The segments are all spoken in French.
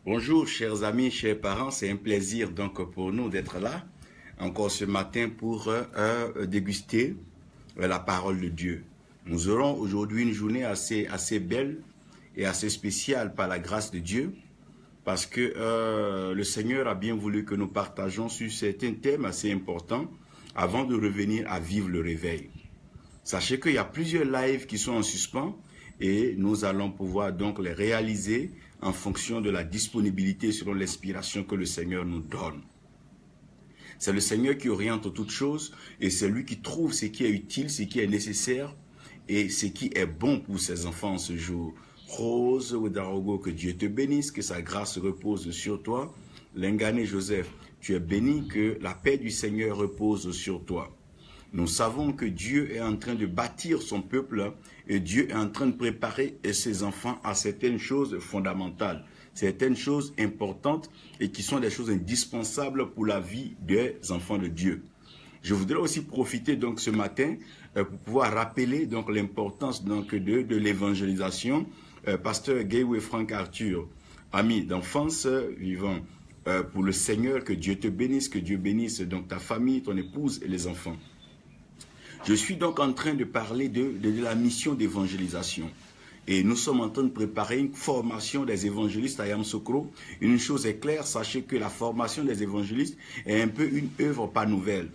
Bonjour chers amis, chers parents, c'est un plaisir donc pour nous d'être là encore ce matin pour déguster la parole de Dieu. Nous aurons aujourd'hui une journée assez belle et assez spéciale par la grâce de Dieu parce que le Seigneur a bien voulu que nous partageons sur certains thèmes assez importants avant de revenir à vivre le réveil. Sachez qu'il y a plusieurs lives qui sont en suspens et nous allons pouvoir donc les réaliser en fonction de la disponibilité selon l'inspiration que le Seigneur nous donne. C'est le Seigneur qui oriente toutes choses et c'est lui qui trouve ce qui est utile, ce qui est nécessaire et ce qui est bon pour ses enfants en ce jour. Rose Ouedarogo, que Dieu te bénisse, que sa grâce repose sur toi. Lengane Joseph, tu es béni, que la paix du Seigneur repose sur toi. Nous savons que Dieu est en train de bâtir son peuple et Dieu est en train de préparer ses enfants à certaines choses fondamentales, certaines choses importantes et qui sont des choses indispensables pour la vie des enfants de Dieu. Je voudrais aussi profiter donc ce matin pour pouvoir rappeler donc l'importance donc de l'évangélisation. Pasteur Gaywe Frank Arthur, ami d'enfance vivant pour le Seigneur, que Dieu te bénisse, que Dieu bénisse donc ta famille, ton épouse et les enfants. Je suis donc en train de parler de la mission d'évangélisation. Et nous sommes en train de préparer une formation des évangélistes à Yamoussoukro. Une chose est claire, sachez que la formation des évangélistes est un peu une œuvre pas nouvelle.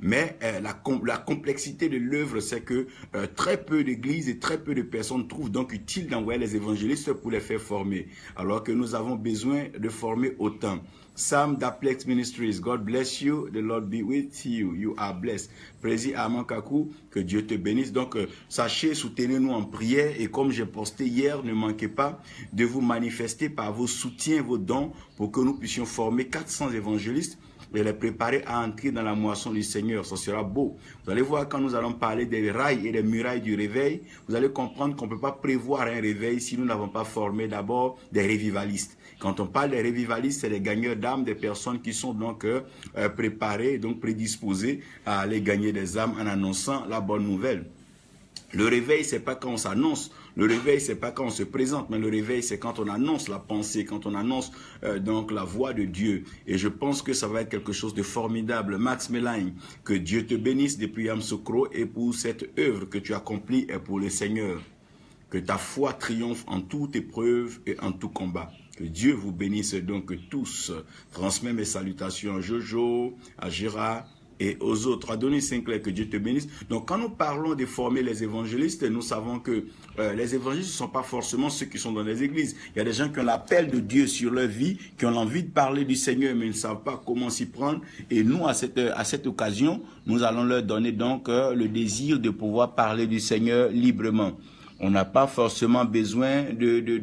Mais la complexité de l'œuvre, c'est que très peu d'églises et très peu de personnes trouvent donc utile d'envoyer les évangélistes pour les faire former. Alors que nous avons besoin de former autant. Sam d'Aplex Ministries, God bless you, the Lord be with you, you are blessed. Président Amankakou, que Dieu te bénisse. Donc, sachez, soutenez-nous en prière et comme j'ai posté hier, ne manquez pas de vous manifester par vos soutiens, vos dons, pour que nous puissions former 400 évangélistes et les préparer à entrer dans la moisson du Seigneur. Ça sera beau. Vous allez voir quand nous allons parler des rails et des murailles du réveil, vous allez comprendre qu'on ne peut pas prévoir un réveil si nous n'avons pas formé d'abord des révivalistes. Quand on parle des révivalistes, c'est les gagneurs d'âmes, des personnes qui sont donc préparées, donc prédisposées à aller gagner des âmes en annonçant la bonne nouvelle. Le réveil, c'est pas quand on s'annonce. Le réveil, c'est pas quand on se présente, mais le réveil, c'est quand on annonce la pensée, quand on annonce donc la voix de Dieu. Et je pense que ça va être quelque chose de formidable. Max Melagne, que Dieu te bénisse depuis Yamoussoukro et pour cette œuvre que tu accomplis et pour le Seigneur. Que ta foi triomphe en toute épreuve et en tout combat. Que Dieu vous bénisse donc tous. Transmets mes salutations à Jojo, à Gérard et aux autres. Adonis Sinclair, que Dieu te bénisse. Donc, quand nous parlons de former les évangélistes, nous savons que les évangélistes ne sont pas forcément ceux qui sont dans les églises. Il y a des gens qui ont l'appel de Dieu sur leur vie, qui ont l'envie de parler du Seigneur, mais ils ne savent pas comment s'y prendre. Et nous, à cette occasion, nous allons leur donner donc le désir de pouvoir parler du Seigneur librement. On n'a pas forcément besoin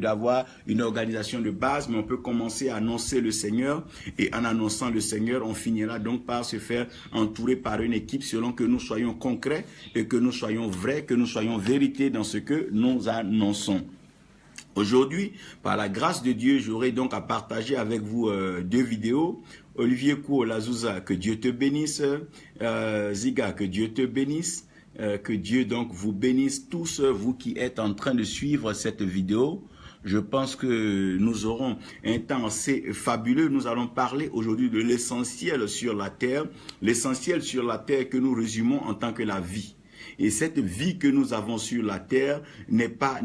d'avoir une organisation de base, mais on peut commencer à annoncer le Seigneur. Et en annonçant le Seigneur, on finira donc par se faire entourer par une équipe selon que nous soyons concrets et que nous soyons vrais, que nous soyons vérité dans ce que nous annonçons. Aujourd'hui, par la grâce de Dieu, j'aurai donc à partager avec vous deux vidéos. Olivier Kouolazouza, que Dieu te bénisse. Ziga, que Dieu te bénisse. Que Dieu donc vous bénisse tous vous qui êtes en train de suivre cette vidéo. Je pense que nous aurons un temps assez fabuleux. Nous allons parler aujourd'hui de l'essentiel sur la terre. L'essentiel sur la terre que nous résumons en tant que la vie. Et cette vie que nous avons sur la terre n'est pas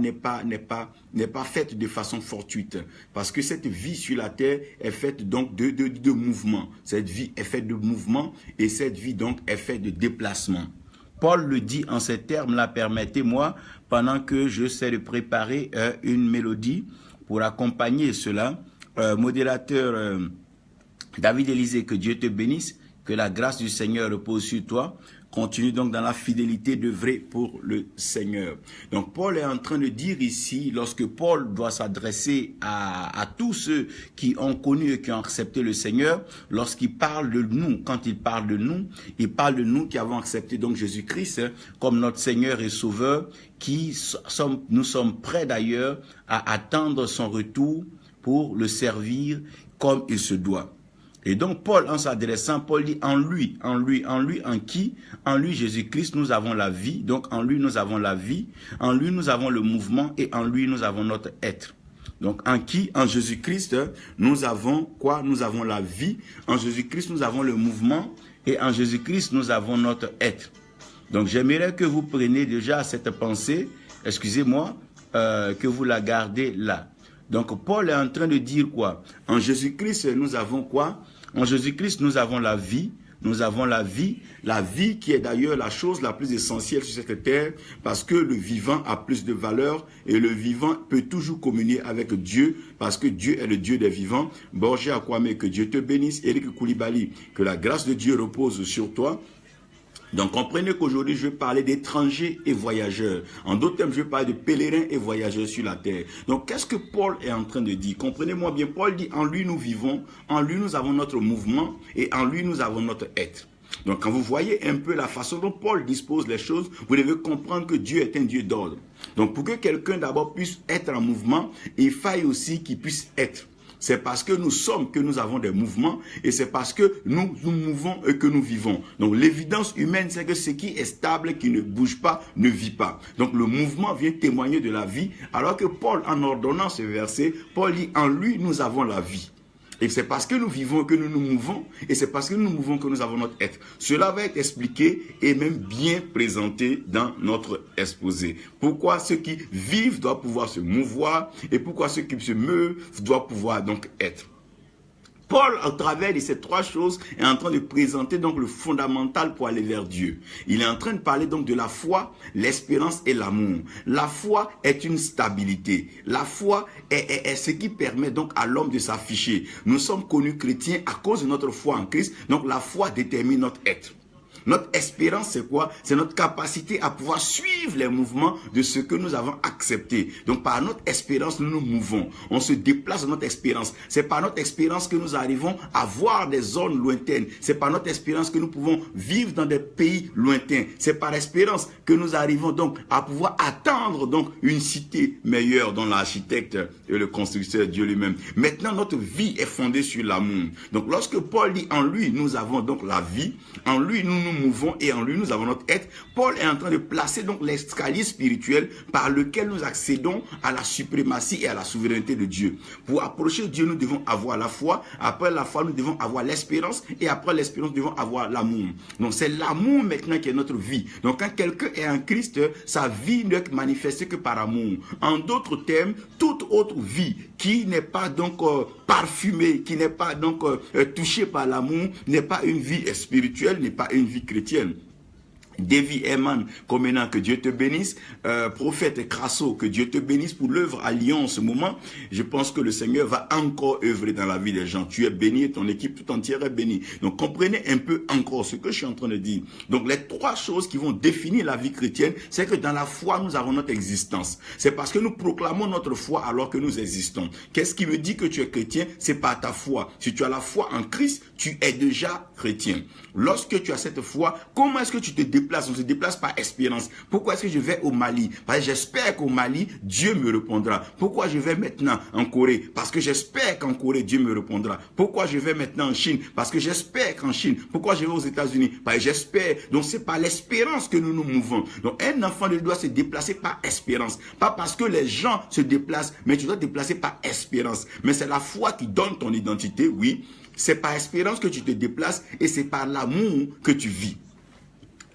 faite de façon fortuite. Parce que cette vie sur la terre est faite donc de mouvement. Cette vie est faite de mouvement et cette vie donc est faite de déplacement. Paul le dit en ces termes-là, permettez-moi, pendant que j'essaie de préparer une mélodie pour accompagner cela. Modérateur David Élisée, que Dieu te bénisse, que la grâce du Seigneur repose sur toi. Continue donc dans la fidélité d'œuvrer pour le Seigneur. Donc Paul est en train de dire ici, lorsque Paul doit s'adresser à tous ceux qui ont connu et qui ont accepté le Seigneur, lorsqu'il parle de nous, quand il parle de nous, il parle de nous qui avons accepté donc Jésus-Christ comme notre Seigneur et Sauveur, nous sommes prêts d'ailleurs à attendre son retour pour le servir comme il se doit. Et donc Paul, en s'adressant, Paul dit en lui, en qui? En lui, Jésus-Christ, nous avons la vie. Donc en lui, nous avons la vie. En lui, nous avons le mouvement et en lui, nous avons notre être. Donc en qui? En Jésus-Christ, nous avons quoi? Nous avons la vie. En Jésus-Christ, nous avons le mouvement. Et en Jésus-Christ, nous avons notre être. Donc j'aimerais que vous preniez déjà cette pensée, excusez-moi, que vous la gardez là. Donc Paul est en train de dire quoi? En Jésus-Christ, nous avons quoi? En Jésus-Christ, nous avons la vie. Nous avons la vie qui est d'ailleurs la chose la plus essentielle sur cette terre, parce que le vivant a plus de valeur et le vivant peut toujours communier avec Dieu, parce que Dieu est le Dieu des vivants. Borgé Akwame, que Dieu te bénisse. Eric Koulibaly, que la grâce de Dieu repose sur toi. Donc, comprenez qu'aujourd'hui, je vais parler d'étrangers et voyageurs. En d'autres termes, je vais parler de pèlerins et voyageurs sur la terre. Donc, qu'est-ce que Paul est en train de dire? Comprenez-moi bien, Paul dit, en lui nous vivons, en lui nous avons notre mouvement et en lui nous avons notre être. Donc, quand vous voyez un peu la façon dont Paul dispose les choses, vous devez comprendre que Dieu est un Dieu d'ordre. Donc, pour que quelqu'un d'abord puisse être en mouvement, il faille aussi qu'il puisse être. C'est parce que nous sommes que nous avons des mouvements et c'est parce que nous mouvons et que nous vivons. Donc l'évidence humaine, c'est que ce qui est stable, qui ne bouge pas, ne vit pas. Donc le mouvement vient témoigner de la vie, alors que Paul, en ordonnant ce verset, Paul dit, en lui, nous avons la vie. Et c'est parce que nous vivons que nous nous mouvons, et c'est parce que nous nous mouvons que nous avons notre être. Cela va être expliqué et même bien présenté dans notre exposé. Pourquoi ceux qui vivent doivent pouvoir se mouvoir, et pourquoi ceux qui se meuvent doivent pouvoir donc être. Paul, au travers de ces trois choses, est en train de présenter donc le fondamental pour aller vers Dieu. Il est en train de parler donc de la foi, l'espérance et l'amour. La foi est une stabilité. La foi est ce qui permet donc à l'homme de s'afficher. Nous sommes connus chrétiens à cause de notre foi en Christ. Donc la foi détermine notre être. Notre espérance, c'est quoi? C'est notre capacité à pouvoir suivre les mouvements de ce que nous avons accepté. Donc, par notre espérance, nous nous mouvons. On se déplace dans notre espérance. C'est par notre espérance que nous arrivons à voir des zones lointaines. C'est par notre espérance que nous pouvons vivre dans des pays lointains. C'est par espérance que nous arrivons donc à pouvoir attendre donc une cité meilleure dont l'architecte et le constructeur Dieu lui-même. Maintenant, notre vie est fondée sur l'amour. Donc, lorsque Paul dit en lui, nous avons donc la vie, en lui, nous mouvons et en lui nous avons notre être. Paul est en train de placer donc l'escalier spirituel par lequel nous accédons à la suprématie et à la souveraineté de Dieu. Pour approcher Dieu, nous devons avoir la foi. Après la foi, nous devons avoir l'espérance. Et après l'espérance, nous devons avoir l'amour. Donc c'est l'amour maintenant qui est notre vie. Donc quand quelqu'un est en Christ, sa vie ne est manifestée que par amour. En d'autres termes, toute autre vie qui n'est pas donc parfumée, qui n'est pas donc touchée par l'amour, n'est pas une vie spirituelle, n'est pas une vie chrétienne. Davy Eman, Comenant, que Dieu te bénisse. Prophète Crasso, que Dieu te bénisse pour l'œuvre à Lyon en ce moment. Je pense que le Seigneur va encore œuvrer dans la vie des gens. Tu es béni et ton équipe tout entière est bénie. Donc comprenez un peu encore ce que je suis en train de dire. Donc les trois choses qui vont définir la vie chrétienne, c'est que dans la foi, nous avons notre existence. C'est parce que nous proclamons notre foi alors que nous existons. Qu'est-ce qui me dit que tu es chrétien? C'est par ta foi. Si tu as la foi en Christ, tu es déjà chrétien. Lorsque tu as cette foi, comment est-ce que tu te déplaces? On se déplace par espérance. Pourquoi est-ce que je vais au Mali? Parce que j'espère qu'au Mali, Dieu me répondra. Pourquoi je vais maintenant en Corée? Parce que j'espère qu'en Corée, Dieu me répondra. Pourquoi je vais maintenant en Chine? Parce que j'espère qu'en Chine. Pourquoi je vais aux États-Unis? Parce que j'espère. Donc c'est par l'espérance que nous nous mouvons. Donc un enfant doit se déplacer par espérance. Pas parce que les gens se déplacent, mais tu dois te déplacer par espérance. Mais c'est la foi qui donne ton identité, oui. C'est par espérance que tu te déplaces et c'est par l'amour que tu vis.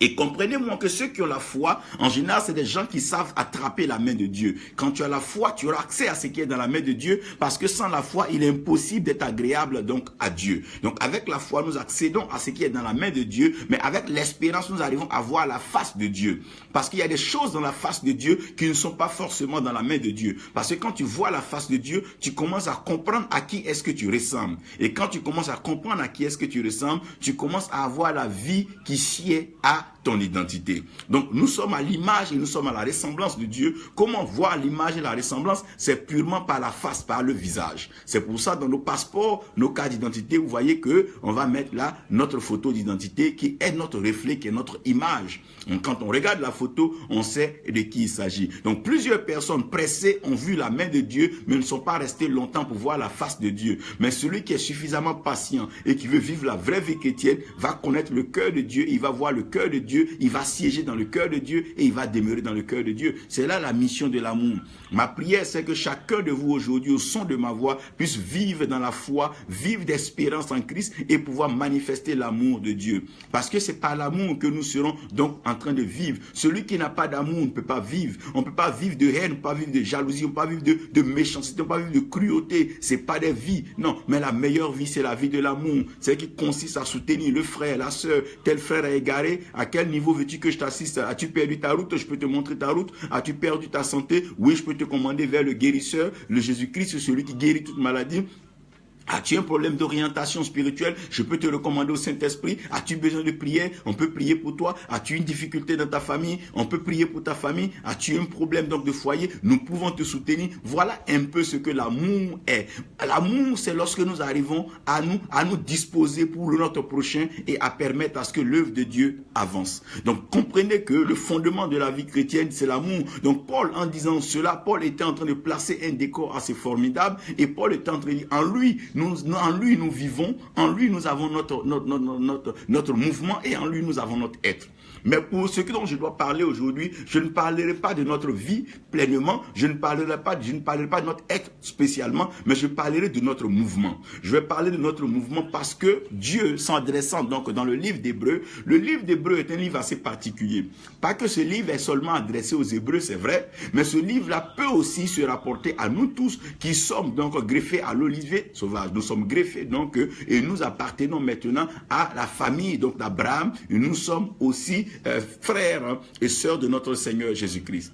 Et comprenez-moi que ceux qui ont la foi, en général, c'est des gens qui savent attraper la main de Dieu. Quand tu as la foi, tu auras accès à ce qui est dans la main de Dieu, parce que sans la foi, il est impossible d'être agréable donc à Dieu. Donc avec la foi, nous accédons à ce qui est dans la main de Dieu, mais avec l'espérance, nous arrivons à voir la face de Dieu. Parce qu'il y a des choses dans la face de Dieu qui ne sont pas forcément dans la main de Dieu. Parce que quand tu vois la face de Dieu, tu commences à comprendre à qui est-ce que tu ressembles. Et quand tu commences à comprendre à qui est-ce que tu ressembles, tu commences à avoir la vie qui sied à ton identité. Donc nous sommes à l'image et nous sommes à la ressemblance de Dieu. Comment voir l'image et la ressemblance? C'est purement par la face, par le visage. C'est pour ça dans nos passeports, nos cartes d'identité, vous voyez que on va mettre là notre photo d'identité qui est notre reflet, qui est notre image. Donc quand on regarde la photo, on sait de qui il s'agit. Donc plusieurs personnes pressées ont vu la main de Dieu, mais ne sont pas restées longtemps pour voir la face de Dieu. Mais celui qui est suffisamment patient et qui veut vivre la vraie vie chrétienne va connaître le cœur de Dieu, il va voir le cœur de Dieu Dieu, il va siéger dans le cœur de Dieu et il va demeurer dans le cœur de Dieu. C'est là la mission de l'amour. Ma prière, c'est que chacun de vous aujourd'hui, au son de ma voix, puisse vivre dans la foi, vivre d'espérance en Christ et pouvoir manifester l'amour de Dieu. Parce que c'est par l'amour que nous serons donc en train de vivre. Celui qui n'a pas d'amour ne peut pas vivre. On ne peut pas vivre de haine, on ne peut pas vivre de jalousie, on ne peut pas vivre de méchanceté, on ne peut pas vivre de cruauté. Ce n'est pas des vies. Non, mais la meilleure vie, c'est la vie de l'amour. C'est qui consiste à soutenir le frère, la sœur. Tel frère est égaré. À quel niveau veux-tu que je t'assiste? As-tu perdu ta route? Je peux te montrer ta route. As-tu perdu ta santé? Oui, je peux te commander vers le guérisseur, le Jésus-Christ, celui qui guérit toute maladie. As-tu un problème d'orientation spirituelle? Je peux te recommander au Saint-Esprit. As-tu besoin de prière? On peut prier pour toi. As-tu une difficulté dans ta famille? On peut prier pour ta famille. As-tu un problème donc de foyer? Nous pouvons te soutenir. Voilà un peu ce que l'amour est. L'amour, c'est lorsque nous arrivons à nous disposer pour notre prochain et à permettre à ce que l'œuvre de Dieu avance. Donc, comprenez que le fondement de la vie chrétienne, c'est l'amour. Donc, Paul, en disant cela, Paul était en train de placer un décor assez formidable et Paul était en train de dire, en lui nous vivons, en lui nous avons notre mouvement et en lui nous avons notre être. Mais pour ce dont je dois parler aujourd'hui, je ne parlerai pas de notre vie pleinement, je ne parlerai pas de notre être spécialement, mais je parlerai de notre mouvement. Je vais parler de notre mouvement parce que Dieu, s'adressant donc dans le livre d'Hébreux est un livre assez particulier. Pas que ce livre est seulement adressé aux Hébreux, c'est vrai, mais ce livre-là peut aussi se rapporter à nous tous qui sommes donc greffés à l'olivier sauvage. Nous sommes greffés donc et nous appartenons maintenant à la famille donc d'Abraham et nous sommes aussi frères et sœurs de notre Seigneur Jésus-Christ.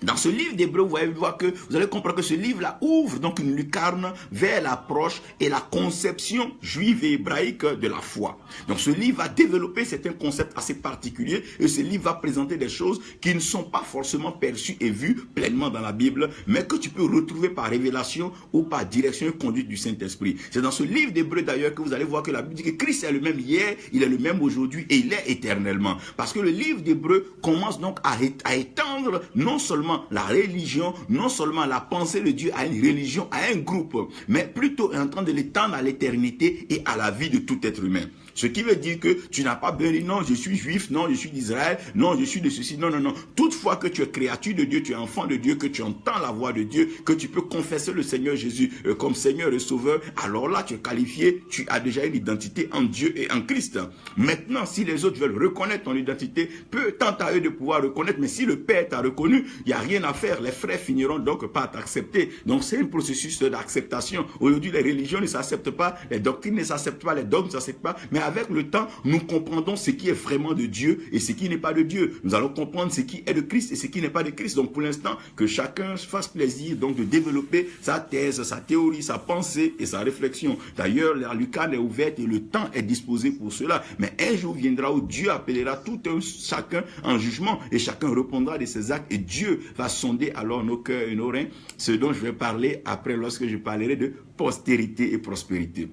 Dans ce livre d'Hébreux, vous allez comprendre que ce livre-là ouvre donc une lucarne vers l'approche et la conception juive et hébraïque de la foi. Donc ce livre va développer certains concepts assez particuliers et ce livre va présenter des choses qui ne sont pas forcément perçues et vues pleinement dans la Bible, mais que tu peux retrouver par révélation ou par direction et conduite du Saint-Esprit. C'est dans ce livre d'Hébreux d'ailleurs que vous allez voir que la Bible dit que Christ est le même hier, il est le même aujourd'hui et il est éternellement. Parce que le livre d'Hébreux commence donc à étendre non seulement la religion, non seulement la pensée de Dieu à une religion, à un groupe, mais plutôt en train de l'étendre à l'éternité et à la vie de tout être humain. Ce qui veut dire que tu n'as pas besoin de dire non, je suis juif, non, je suis d'Israël, non, je suis de ceci, non, non, non. Toutefois que tu es créature de Dieu, tu es enfant de Dieu, que tu entends la voix de Dieu, que tu peux confesser le Seigneur Jésus comme Seigneur et Sauveur, alors là tu es qualifié, tu as déjà une identité en Dieu et en Christ. Maintenant, si les autres veulent reconnaître ton identité, peu tant à eux de pouvoir reconnaître, mais si le Père t'a reconnu, il n'y a rien à faire. Les frères finiront donc par t'accepter. Donc c'est un processus d'acceptation. Aujourd'hui, les religions ne s'acceptent pas, les doctrines ne s'acceptent pas, les dogmes ne s'acceptent pas, mais avec le temps, nous comprendrons ce qui est vraiment de Dieu et ce qui n'est pas de Dieu. Nous allons comprendre ce qui est de Christ et ce qui n'est pas de Christ. Donc pour l'instant, que chacun se fasse plaisir donc de développer sa thèse, sa théorie, sa pensée et sa réflexion. D'ailleurs, la lucarne est ouverte et le temps est disposé pour cela. Mais un jour viendra où Dieu appellera tout un chacun en jugement et chacun répondra de ses actes et Dieu va sonder alors nos cœurs et nos reins, ce dont je vais parler après lorsque je parlerai de postérité et prospérité.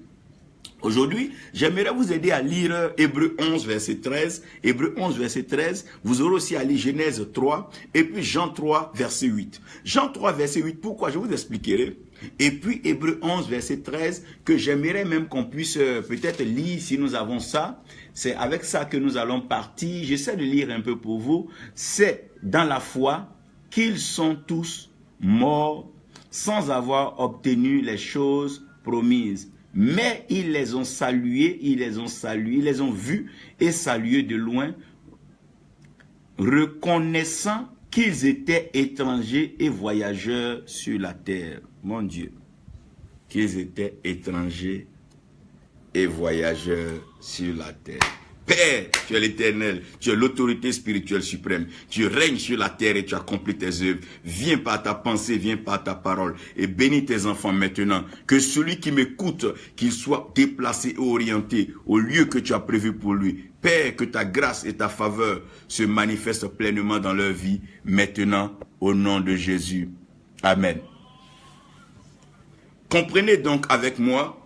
Aujourd'hui, j'aimerais vous aider à lire Hébreux 11, verset 13. Hébreux 11, verset 13. Vous aurez aussi à lire Genèse 3 et puis Jean 3, verset 8. Jean 3, verset 8, pourquoi? Je vous expliquerai. Et puis Hébreux 11, verset 13, que j'aimerais même qu'on puisse peut-être lire si nous avons ça. C'est avec ça que nous allons partir. J'essaie de lire un peu pour vous. C'est dans la foi qu'ils sont tous morts sans avoir obtenu les choses promises. Mais ils les ont salués, ils les ont vus et salués de loin, reconnaissant qu'ils étaient étrangers et voyageurs sur la terre. Mon Dieu, qu'ils étaient étrangers et voyageurs sur la terre. Père, tu es l'Éternel, tu es l'autorité spirituelle suprême. Tu règnes sur la terre et tu accomplis tes œuvres. Viens par ta pensée, viens par ta parole et bénis tes enfants maintenant. Que celui qui m'écoute, qu'il soit déplacé et orienté au lieu que tu as prévu pour lui. Père, que ta grâce et ta faveur se manifestent pleinement dans leur vie maintenant au nom de Jésus. Amen. Comprenez donc avec moi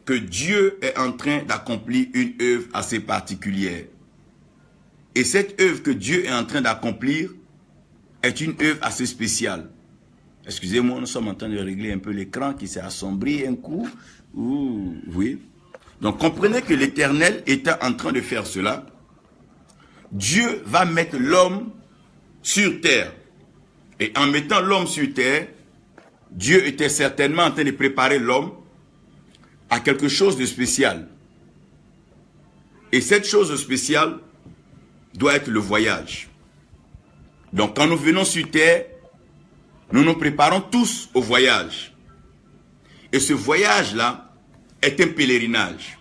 que Dieu est en train d'accomplir une œuvre assez particulière. Et cette œuvre que Dieu est en train d'accomplir est une œuvre assez spéciale. Excusez-moi, nous sommes en train de régler un peu l'écran qui s'est assombri un coup. Oui. Donc comprenez que l'Éternel était en train de faire cela Dieu va mettre l'homme sur terre. Et en mettant l'homme sur terre, Dieu était certainement en train de préparer l'homme à quelque chose de spécial. Et cette chose spéciale doit être le voyage. Donc quand nous venons sur terre, nous nous préparons tous au voyage. Et ce voyage-là est un pèlerinage.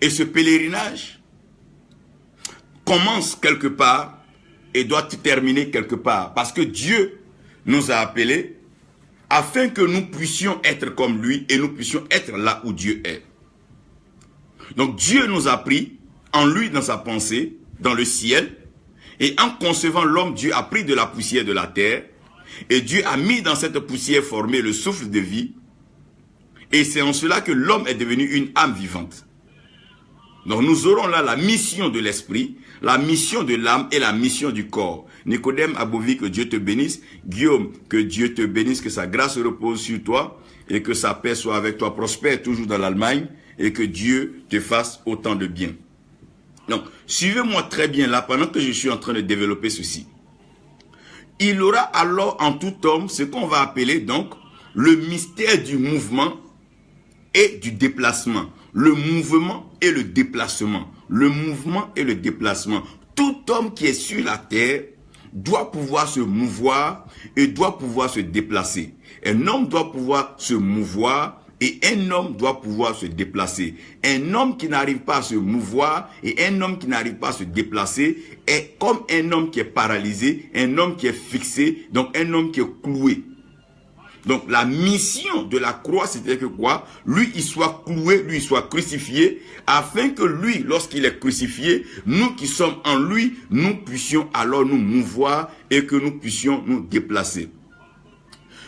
Et ce pèlerinage commence quelque part et doit terminer quelque part. Parce que Dieu nous a appelés afin que nous puissions être comme lui et nous puissions être là où Dieu est. Donc Dieu nous a pris en lui dans sa pensée, dans le ciel, et en concevant l'homme, Dieu a pris de la poussière de la terre, et Dieu a mis dans cette poussière formée le souffle de vie, et c'est en cela que l'homme est devenu une âme vivante. Donc nous aurons là la mission de l'esprit, la mission de l'âme et la mission du corps. Nicodème Abovi, que Dieu te bénisse. Guillaume, que Dieu te bénisse, que sa grâce repose sur toi et que sa paix soit avec toi. Prospère toujours dans l'Allemagne et que Dieu te fasse autant de bien. Donc, suivez-moi très bien là pendant que je suis en train de développer ceci. Il aura alors en tout homme ce qu'on va appeler donc le mystère du mouvement et du déplacement. Le mouvement et le déplacement. Le mouvement et le déplacement. Tout homme qui est sur la terre doit pouvoir se mouvoir et doit pouvoir se déplacer. Un homme doit pouvoir se mouvoir et un homme doit pouvoir se déplacer. Un homme qui n'arrive pas à se mouvoir et un homme qui n'arrive pas à se déplacer est comme un homme qui est paralysé, un homme qui est fixé, donc un homme qui est cloué. Donc la mission de la croix, c'était que quoi? Lui, il soit cloué, lui, il soit crucifié, afin que lui, lorsqu'il est crucifié, nous qui sommes en lui, nous puissions alors nous mouvoir et que nous puissions nous déplacer.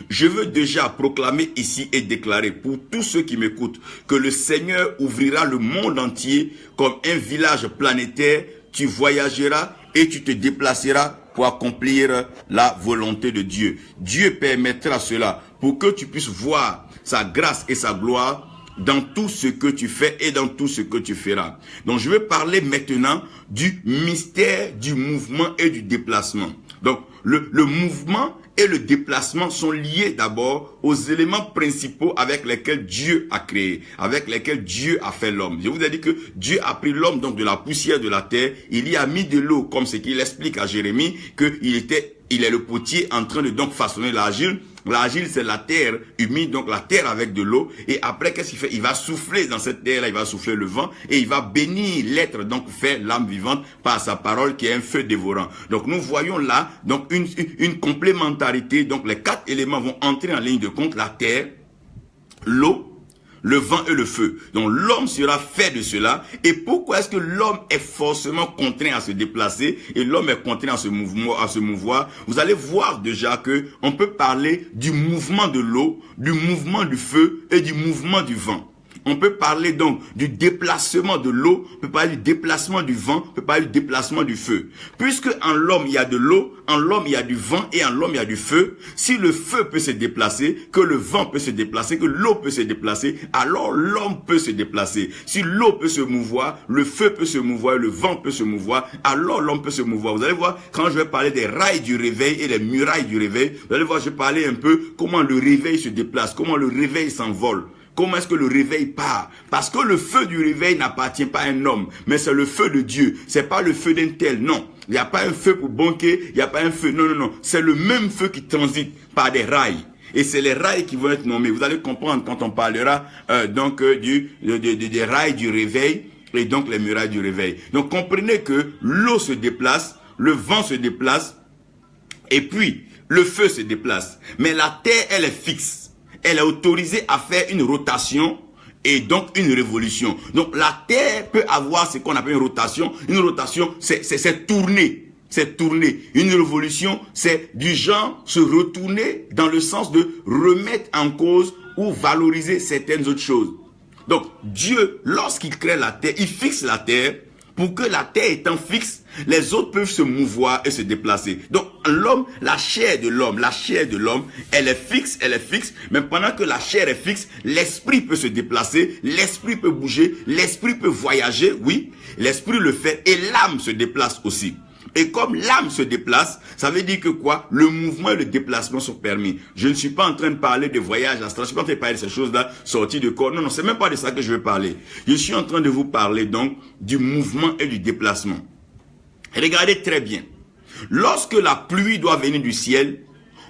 Je veux déjà proclamer ici et déclarer pour tous ceux qui m'écoutent que le Seigneur ouvrira le monde entier comme un village planétaire. Tu voyageras et tu te déplaceras pour accomplir la volonté de Dieu. Dieu permettra cela pour que tu puisses voir sa grâce et sa gloire dans tout ce que tu fais et dans tout ce que tu feras. Donc je vais parler maintenant du mystère du mouvement et du déplacement. Donc le mouvement et le déplacement sont liés d'abord aux éléments principaux avec lesquels Dieu a créé, avec lesquels Dieu a fait l'homme. Je vous ai dit que Dieu a pris l'homme donc de la poussière de la terre, il y a mis de l'eau, comme ce qu'il explique à Jérémie, qu'il est le potier en train de donc façonner l'argile. L'argile, c'est la terre humide, donc la terre avec de l'eau. Et après, qu'est-ce qu'il fait? Il va souffler dans cette terre-là, il va souffler le vent et il va bénir l'être, donc faire l'âme vivante par sa parole qui est un feu dévorant. Donc nous voyons là donc une complémentarité. Donc les quatre éléments vont entrer en ligne de compte: la terre, l'eau, le vent et le feu. Donc l'homme sera fait de cela. Et pourquoi est-ce que l'homme est forcément contraint à se déplacer et l'homme est contraint à se mouvoir? Vous allez voir déjà que on peut parler du mouvement de l'eau, du mouvement du feu et du mouvement du vent. On peut parler donc du déplacement de l'eau, on peut parler du déplacement du vent, on peut parler du déplacement du feu. Puisque en l'homme il y a de l'eau, en l'homme il y a du vent et en l'homme il y a du feu, si le feu peut se déplacer, que le vent peut se déplacer, que l'eau peut se déplacer, alors l'homme peut se déplacer. Si l'eau peut se mouvoir, le feu peut se mouvoir, le vent peut se mouvoir, alors l'homme peut se mouvoir. Vous allez voir, quand je vais parler des rails du réveil et des murailles du réveil, vous allez voir, je vais parler un peu comment le réveil se déplace, comment le réveil s'envole. Comment est-ce que le réveil part? Parce que le feu du réveil n'appartient pas à un homme, mais c'est le feu de Dieu. C'est pas le feu d'un tel, non. Il n'y a pas un feu pour banquer, il n'y a pas un feu, non. C'est le même feu qui transite par des rails. Et c'est les rails qui vont être nommés. Vous allez comprendre quand on parlera des rails du réveil et donc les murailles du réveil. Donc comprenez que l'eau se déplace, le vent se déplace et puis le feu se déplace. Mais la terre, elle est fixe. Elle est autorisée à faire une rotation et donc une révolution. Donc la Terre peut avoir ce qu'on appelle une rotation. Une rotation, c'est tourner. C'est tourner. Une révolution, c'est du genre se retourner dans le sens de remettre en cause ou valoriser certaines autres choses. Donc Dieu, lorsqu'il crée la Terre, il fixe la Terre. Pour que la terre étant fixe, les autres peuvent se mouvoir et se déplacer. Donc, l'homme, la chair de l'homme, elle est fixe, mais pendant que la chair est fixe, l'esprit peut se déplacer, l'esprit peut bouger, l'esprit peut voyager, oui, l'esprit le fait, et l'âme se déplace aussi. Et comme l'âme se déplace, ça veut dire que quoi? Le mouvement et le déplacement sont permis. Je ne suis pas en train de parler de voyage astral, je ne suis pas en train de parler de ces choses-là, sorties de corps. Non, c'est même pas de ça que je veux parler. Je suis en train de vous parler donc du mouvement et du déplacement. Regardez très bien. Lorsque la pluie doit venir du ciel,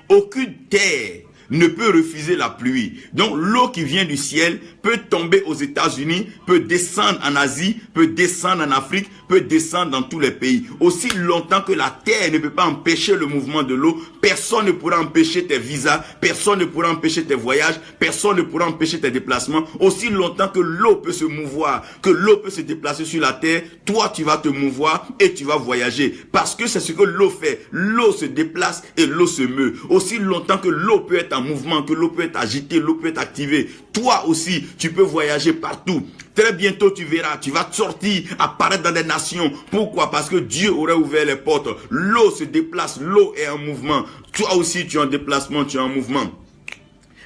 aucune terre ne peut refuser la pluie. Donc l'eau qui vient du ciel peut tomber aux États-Unis, peut descendre en Asie, peut descendre en Afrique, peut descendre dans tous les pays. Aussi longtemps que la terre ne peut pas empêcher le mouvement de l'eau, personne ne pourra empêcher tes visas, personne ne pourra empêcher tes voyages, personne ne pourra empêcher tes déplacements. Aussi longtemps que l'eau peut se mouvoir, que l'eau peut se déplacer sur la terre, toi tu vas te mouvoir et tu vas voyager. Parce que c'est ce que l'eau fait. L'eau se déplace et l'eau se meut. Aussi longtemps que l'eau peut être en mouvement, que l'eau peut être agitée, l'eau peut être activée, toi aussi tu peux voyager partout. Très bientôt tu verras, tu vas sortir, apparaître dans des nations. Pourquoi? Parce que Dieu aurait ouvert les portes. L'eau se déplace, l'eau est en mouvement. Toi aussi tu es en déplacement, tu es en mouvement.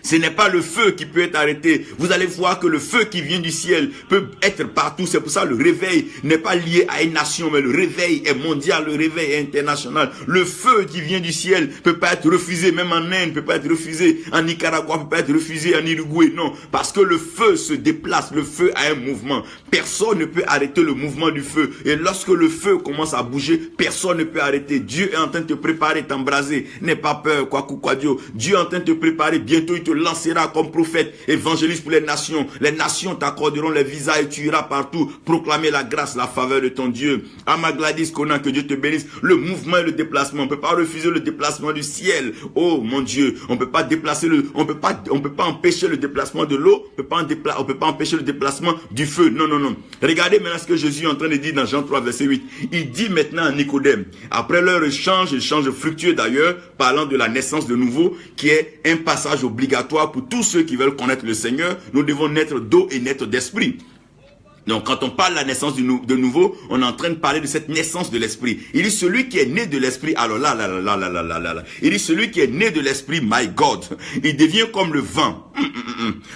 Ce n'est pas le feu qui peut être arrêté. Vous allez voir que le feu qui vient du ciel peut être partout. C'est pour ça que le réveil n'est pas lié à une nation, mais le réveil est mondial, le réveil est international. Le feu qui vient du ciel peut pas être refusé, même en Inde, peut pas être refusé, en Nicaragua, peut pas être refusé, en Uruguay, non. Parce que le feu se déplace, le feu a un mouvement. Personne ne peut arrêter le mouvement du feu. Et lorsque le feu commence à bouger, personne ne peut arrêter. Dieu est en train de te préparer, t'embraser. N'aie pas peur, quoi Dieu. Dieu est en train de te préparer, bientôt il te lancera comme prophète, évangéliste pour les nations. Les nations t'accorderont les visas et tu iras partout proclamer la grâce, la faveur de ton Dieu. Ama Gladys Conan, que Dieu te bénisse. Le mouvement et le déplacement, on peut pas refuser le déplacement du ciel. Oh mon Dieu, on peut pas déplacer on peut pas empêcher le déplacement de l'eau, on peut pas empêcher le déplacement du feu. Non. Regardez maintenant ce que Jésus est en train de dire dans Jean 3 verset 8. Il dit maintenant à Nicodème, après leur échange fructueux d'ailleurs, parlant de la naissance de nouveau, qui est un passage obligatoire pour tous ceux qui veulent connaître le Seigneur, nous devons naître d'eau et naître d'esprit. Donc, quand on parle de la naissance de nouveau, on est en train de parler de cette naissance de l'esprit. Il dit celui qui est né de l'esprit, alors là. Il dit celui qui est né de l'esprit, my God, il devient comme le vent.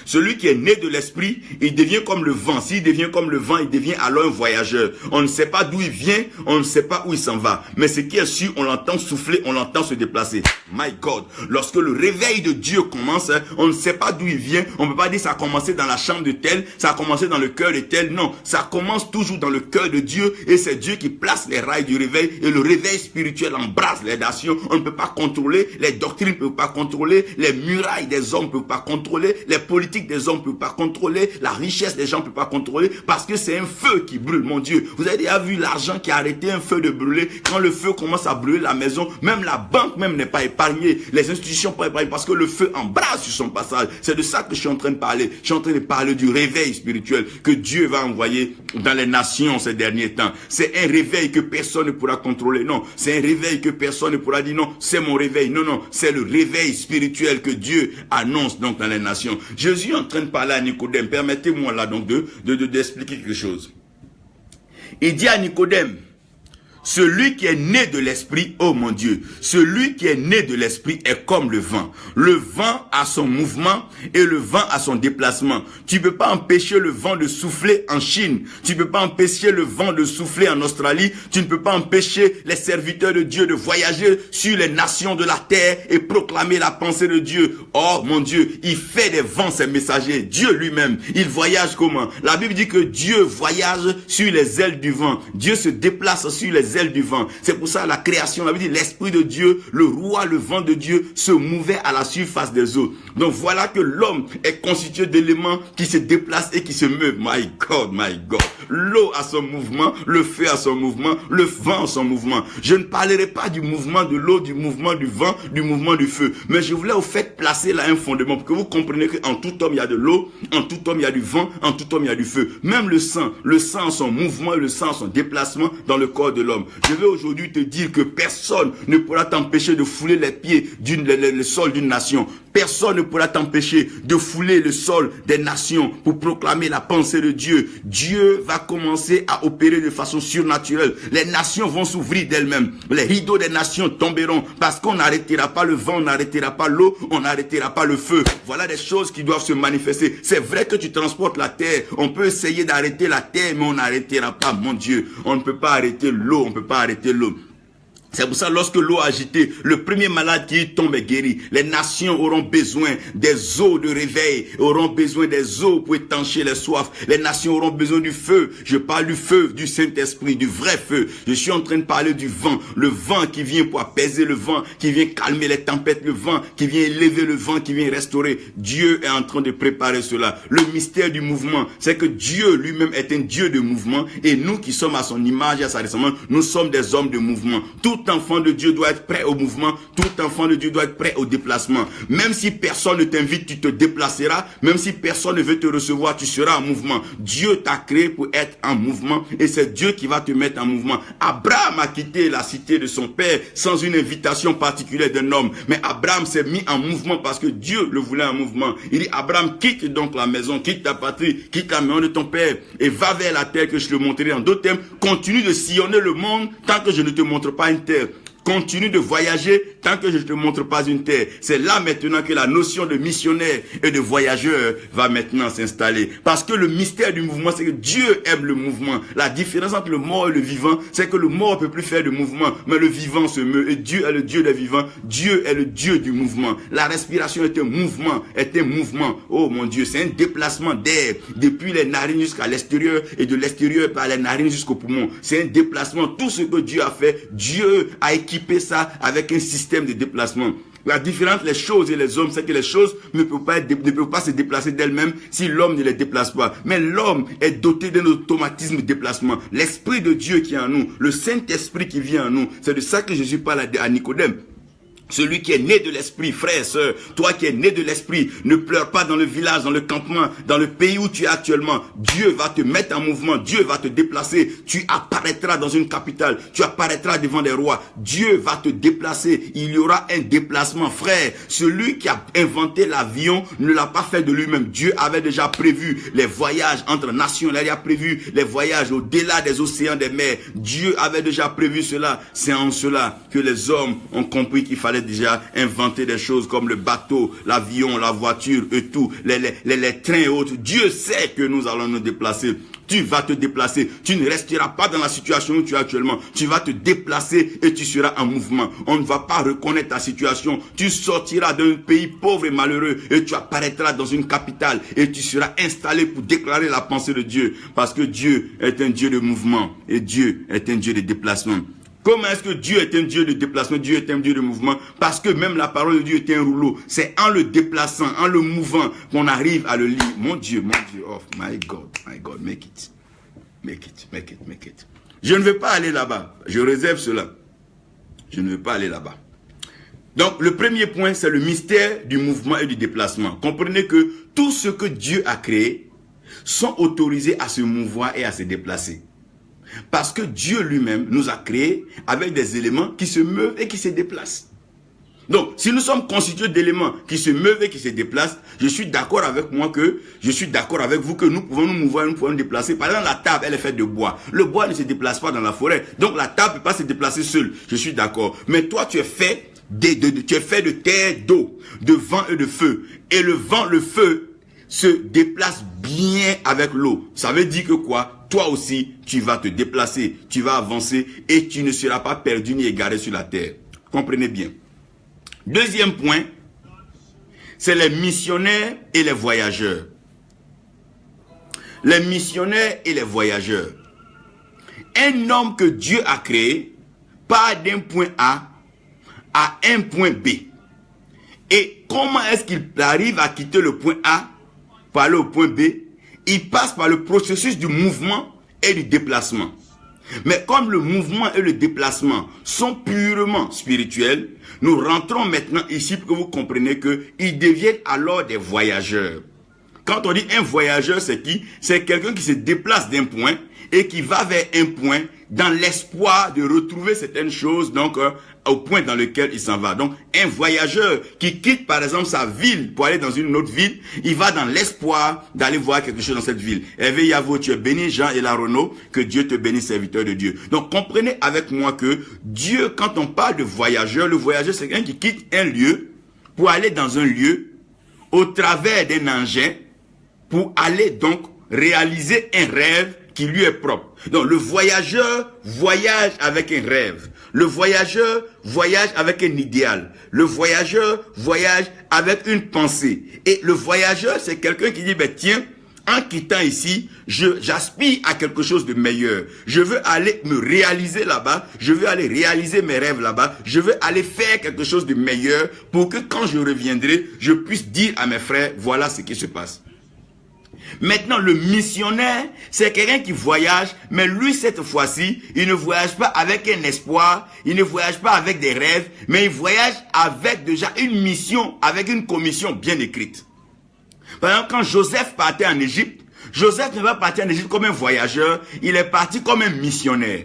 Celui qui est né de l'esprit, il devient comme le vent. S'il devient comme le vent, il devient alors un voyageur. On ne sait pas d'où il vient, on ne sait pas où il s'en va. Mais ce qui est sûr, on l'entend souffler, on l'entend se déplacer. My God, lorsque le réveil de Dieu commence, on ne sait pas d'où il vient. On ne peut pas dire ça a commencé dans la chambre de tel, ça a commencé dans le cœur de tel. Non, ça commence toujours dans le cœur de Dieu et c'est Dieu qui place les rails du réveil et le réveil spirituel embrasse les nations. On ne peut pas contrôler, les doctrines ne peuvent pas contrôler, les murailles des hommes ne peuvent pas contrôler, les politiques des hommes ne peuvent pas contrôler, la richesse des gens ne peut pas contrôler parce que c'est un feu qui brûle, mon Dieu. Vous avez déjà vu l'argent qui a arrêté un feu de brûler? Quand le feu commence à brûler la maison, même la banque même n'est pas épargnée, les institutions ne sont pas épargnées parce que le feu embrasse sur son passage. C'est de ça que je suis en train de parler. Je suis en train de parler du réveil spirituel que Dieu va envoyer dans les nations ces derniers temps. C'est un réveil que personne ne pourra contrôler. Non, c'est un réveil que personne ne pourra dire non, c'est mon réveil. Non, c'est le réveil spirituel que Dieu annonce donc dans les nations. Jésus est en train de parler à Nicodème. Permettez-moi là donc d'expliquer quelque chose. Il dit à Nicodème, celui qui est né de l'esprit, oh mon Dieu, celui qui est né de l'esprit est comme le vent. Le vent a son mouvement et le vent a son déplacement. Tu ne peux pas empêcher le vent de souffler en Chine. Tu ne peux pas empêcher le vent de souffler en Australie. Tu ne peux pas empêcher les serviteurs de Dieu de voyager sur les nations de la terre et proclamer la pensée de Dieu. Oh mon Dieu, il fait des vents ses messagers. Dieu lui-même, il voyage comment? La Bible dit que Dieu voyage sur les ailes du vent. Dieu se déplace sur les ailes du vent. C'est pour ça la création, la Bible dit l'esprit de Dieu, le roi, le vent de Dieu se mouvait à la surface des eaux. Donc voilà que l'homme est constitué d'éléments qui se déplacent et qui se meuvent. My God, my God. L'eau a son mouvement, le feu a son mouvement, le vent a son mouvement. Je ne parlerai pas du mouvement de l'eau, du mouvement du vent, du mouvement du feu. Mais je voulais au fait placer là un fondement pour que vous compreniez qu'en tout homme il y a de l'eau, en tout homme il y a du vent, en tout homme il y a du feu. Même le sang a son mouvement et le sang a son déplacement dans le corps de l'homme. Je vais aujourd'hui te dire que personne ne pourra t'empêcher de fouler les pieds le sol d'une nation. Personne ne pourra t'empêcher de fouler le sol des nations pour proclamer la pensée de Dieu. Dieu va commencer à opérer de façon surnaturelle. Les nations vont s'ouvrir d'elles-mêmes. Les rideaux des nations tomberont parce qu'on n'arrêtera pas le vent, on n'arrêtera pas l'eau, on n'arrêtera pas le feu. Voilà des choses qui doivent se manifester. C'est vrai que tu transportes la terre. On peut essayer d'arrêter la terre, mais on n'arrêtera pas, mon Dieu. On ne peut pas arrêter l'eau, on ne peut pas arrêter l'eau. C'est pour ça, lorsque l'eau a agité, le premier malade qui tombe est guéri. Les nations auront besoin des eaux de réveil, auront besoin des eaux pour étancher les soifs. Les nations auront besoin du feu. Je parle du feu du Saint-Esprit, du vrai feu. Je suis en train de parler du vent. Le vent qui vient pour apaiser le vent, qui vient calmer les tempêtes, le vent qui vient élever le vent, qui vient restaurer. Dieu est en train de préparer cela. Le mystère du mouvement, c'est que Dieu lui-même est un Dieu de mouvement et nous qui sommes à son image et à sa ressemblance, nous sommes des hommes de mouvement. Tout enfant de Dieu doit être prêt au mouvement. Tout enfant de Dieu doit être prêt au déplacement. Même si personne ne t'invite, tu te déplaceras. Même si personne ne veut te recevoir, tu seras en mouvement. Dieu t'a créé pour être en mouvement et c'est Dieu qui va te mettre en mouvement. Abraham a quitté la cité de son père sans une invitation particulière d'un homme. Mais Abraham s'est mis en mouvement parce que Dieu le voulait en mouvement. Il dit, Abraham, quitte donc la maison, quitte ta patrie, quitte la maison de ton père et va vers la terre que je te montrerai. En d'autres termes, continue de sillonner le monde tant que je ne te montre pas une terre. Continue de voyager tant que je ne te montre pas une terre. C'est là maintenant que la notion de missionnaire et de voyageur va maintenant s'installer. Parce que le mystère du mouvement, c'est que Dieu aime le mouvement. La différence entre le mort et le vivant, c'est que le mort ne peut plus faire de mouvement, mais le vivant se meut. Et Dieu est le Dieu des vivants. Dieu est le Dieu du mouvement. La respiration est un mouvement, Oh mon Dieu, c'est un déplacement d'air depuis les narines jusqu'à l'extérieur et de l'extérieur par les narines jusqu'au poumon. C'est un déplacement. Tout ce que Dieu a fait, Dieu a équipé ça avec un système de déplacement. La différence entre les choses et les hommes, c'est que les choses ne peuvent pas se déplacer d'elles-mêmes si l'homme ne les déplace pas. Mais l'homme est doté d'un automatisme de déplacement. L'Esprit de Dieu qui est en nous, le Saint-Esprit qui vient en nous, c'est de ça que Jésus parle à Nicodème. Celui qui est né de l'esprit, frère, sœur, toi qui es né de l'esprit, ne pleure pas dans le village, dans le campement, dans le pays où tu es actuellement. Dieu va te mettre en mouvement, Dieu va te déplacer. Tu apparaîtras dans une capitale, tu apparaîtras devant des rois. Dieu va te déplacer, il y aura un déplacement, frère. Celui qui a inventé l'avion ne l'a pas fait de lui-même. Dieu avait déjà prévu les voyages entre nations, il a prévu les voyages au-delà des océans, des mers. Dieu avait déjà prévu cela. C'est en cela que les hommes ont compris qu'il fallait déjà inventer des choses comme le bateau, l'avion, la voiture et tout, les trains et autres. Dieu sait que nous allons nous déplacer. Tu vas te déplacer. Tu ne resteras pas dans la situation où tu es actuellement. Tu vas te déplacer et tu seras en mouvement. On ne va pas reconnaître ta situation. Tu sortiras d'un pays pauvre et malheureux et tu apparaîtras dans une capitale et tu seras installé pour déclarer la pensée de Dieu. Parce que Dieu est un Dieu de mouvement et Dieu est un Dieu de déplacement. Comment est-ce que Dieu est un Dieu de déplacement, Dieu est un Dieu de mouvement? Parce que même la parole de Dieu est un rouleau. C'est en le déplaçant, en le mouvant, qu'on arrive à le lire. Mon Dieu, oh my God, make it. Make it. Je ne vais pas aller là-bas. Je réserve cela. Je ne vais pas aller là-bas. Donc, le premier point, c'est le mystère du mouvement et du déplacement. Comprenez que tout ce que Dieu a créé sont autorisés à se mouvoir et à se déplacer. Parce que Dieu lui-même nous a créés avec des éléments qui se meuvent et qui se déplacent. Donc, si nous sommes constitués d'éléments qui se meuvent et qui se déplacent, je suis d'accord avec vous que nous pouvons nous mouvoir, nous pouvons nous déplacer. Par exemple, la table, elle est faite de bois. Le bois ne se déplace pas dans la forêt. Donc, la table ne peut pas se déplacer seule. Je suis d'accord. Mais toi, tu es fait de terre, d'eau, de vent et de feu. Et le vent, le feu se déplace bien avec l'eau. Ça veut dire que quoi? Toi aussi, tu vas te déplacer, tu vas avancer et tu ne seras pas perdu ni égaré sur la terre. Comprenez bien. Deuxième point, c'est les missionnaires et les voyageurs. Les missionnaires et les voyageurs. Un homme que Dieu a créé part d'un point A à un point B. Et comment est-ce qu'il arrive à quitter le point A pour aller au point B? Il passe par le processus du mouvement et du déplacement. Mais comme le mouvement et le déplacement sont purement spirituels, nous rentrons maintenant ici pour que vous compreniez qu'ils deviennent alors des voyageurs. Quand on dit un voyageur, c'est qui? C'est quelqu'un qui se déplace d'un point et qui va vers un point dans l'espoir de retrouver certaines choses, donc au point dans lequel il s'en va. Donc un voyageur qui quitte par exemple sa ville pour aller dans une autre ville, il va dans l'espoir d'aller voir quelque chose dans cette ville. Hervé Yavo, tu es béni, Jean et la Renaud, que Dieu te bénisse, serviteur de Dieu. Donc comprenez avec moi que Dieu, quand on parle de voyageur, le voyageur c'est quelqu'un qui quitte un lieu pour aller dans un lieu au travers d'un engin pour aller donc réaliser un rêve qui lui est propre. Donc le voyageur voyage avec un rêve. Le voyageur voyage avec un idéal. Le voyageur voyage avec une pensée. Et le voyageur, c'est quelqu'un qui dit, ben tiens, en quittant ici, j'aspire à quelque chose de meilleur. Je veux aller me réaliser là-bas. Je veux aller réaliser mes rêves là-bas. Je veux aller faire quelque chose de meilleur pour que quand je reviendrai, je puisse dire à mes frères, voilà ce qui se passe. Maintenant, le missionnaire, c'est quelqu'un qui voyage, mais lui, cette fois-ci, il ne voyage pas avec un espoir, il ne voyage pas avec des rêves, mais il voyage avec déjà une mission, avec une commission bien écrite. Par exemple, quand Joseph partait en Égypte, Joseph ne va partir en Égypte comme un voyageur, il est parti comme un missionnaire.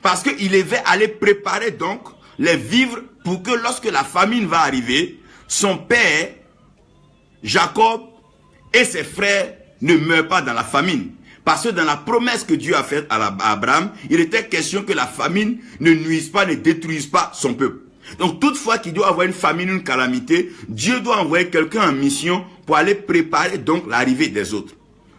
Parce qu'il devait aller préparer donc les vivres pour que lorsque la famine va arriver, son père, Jacob, et ses frères ne meurent pas dans la famine. Parce que dans la promesse que Dieu a faite à Abraham, il était question que la famine ne nuise pas, ne détruise pas son peuple. Donc toutefois qu'il doit avoir une famine, une calamité, Dieu doit envoyer quelqu'un en mission pour aller préparer donc l'arrivée des autres.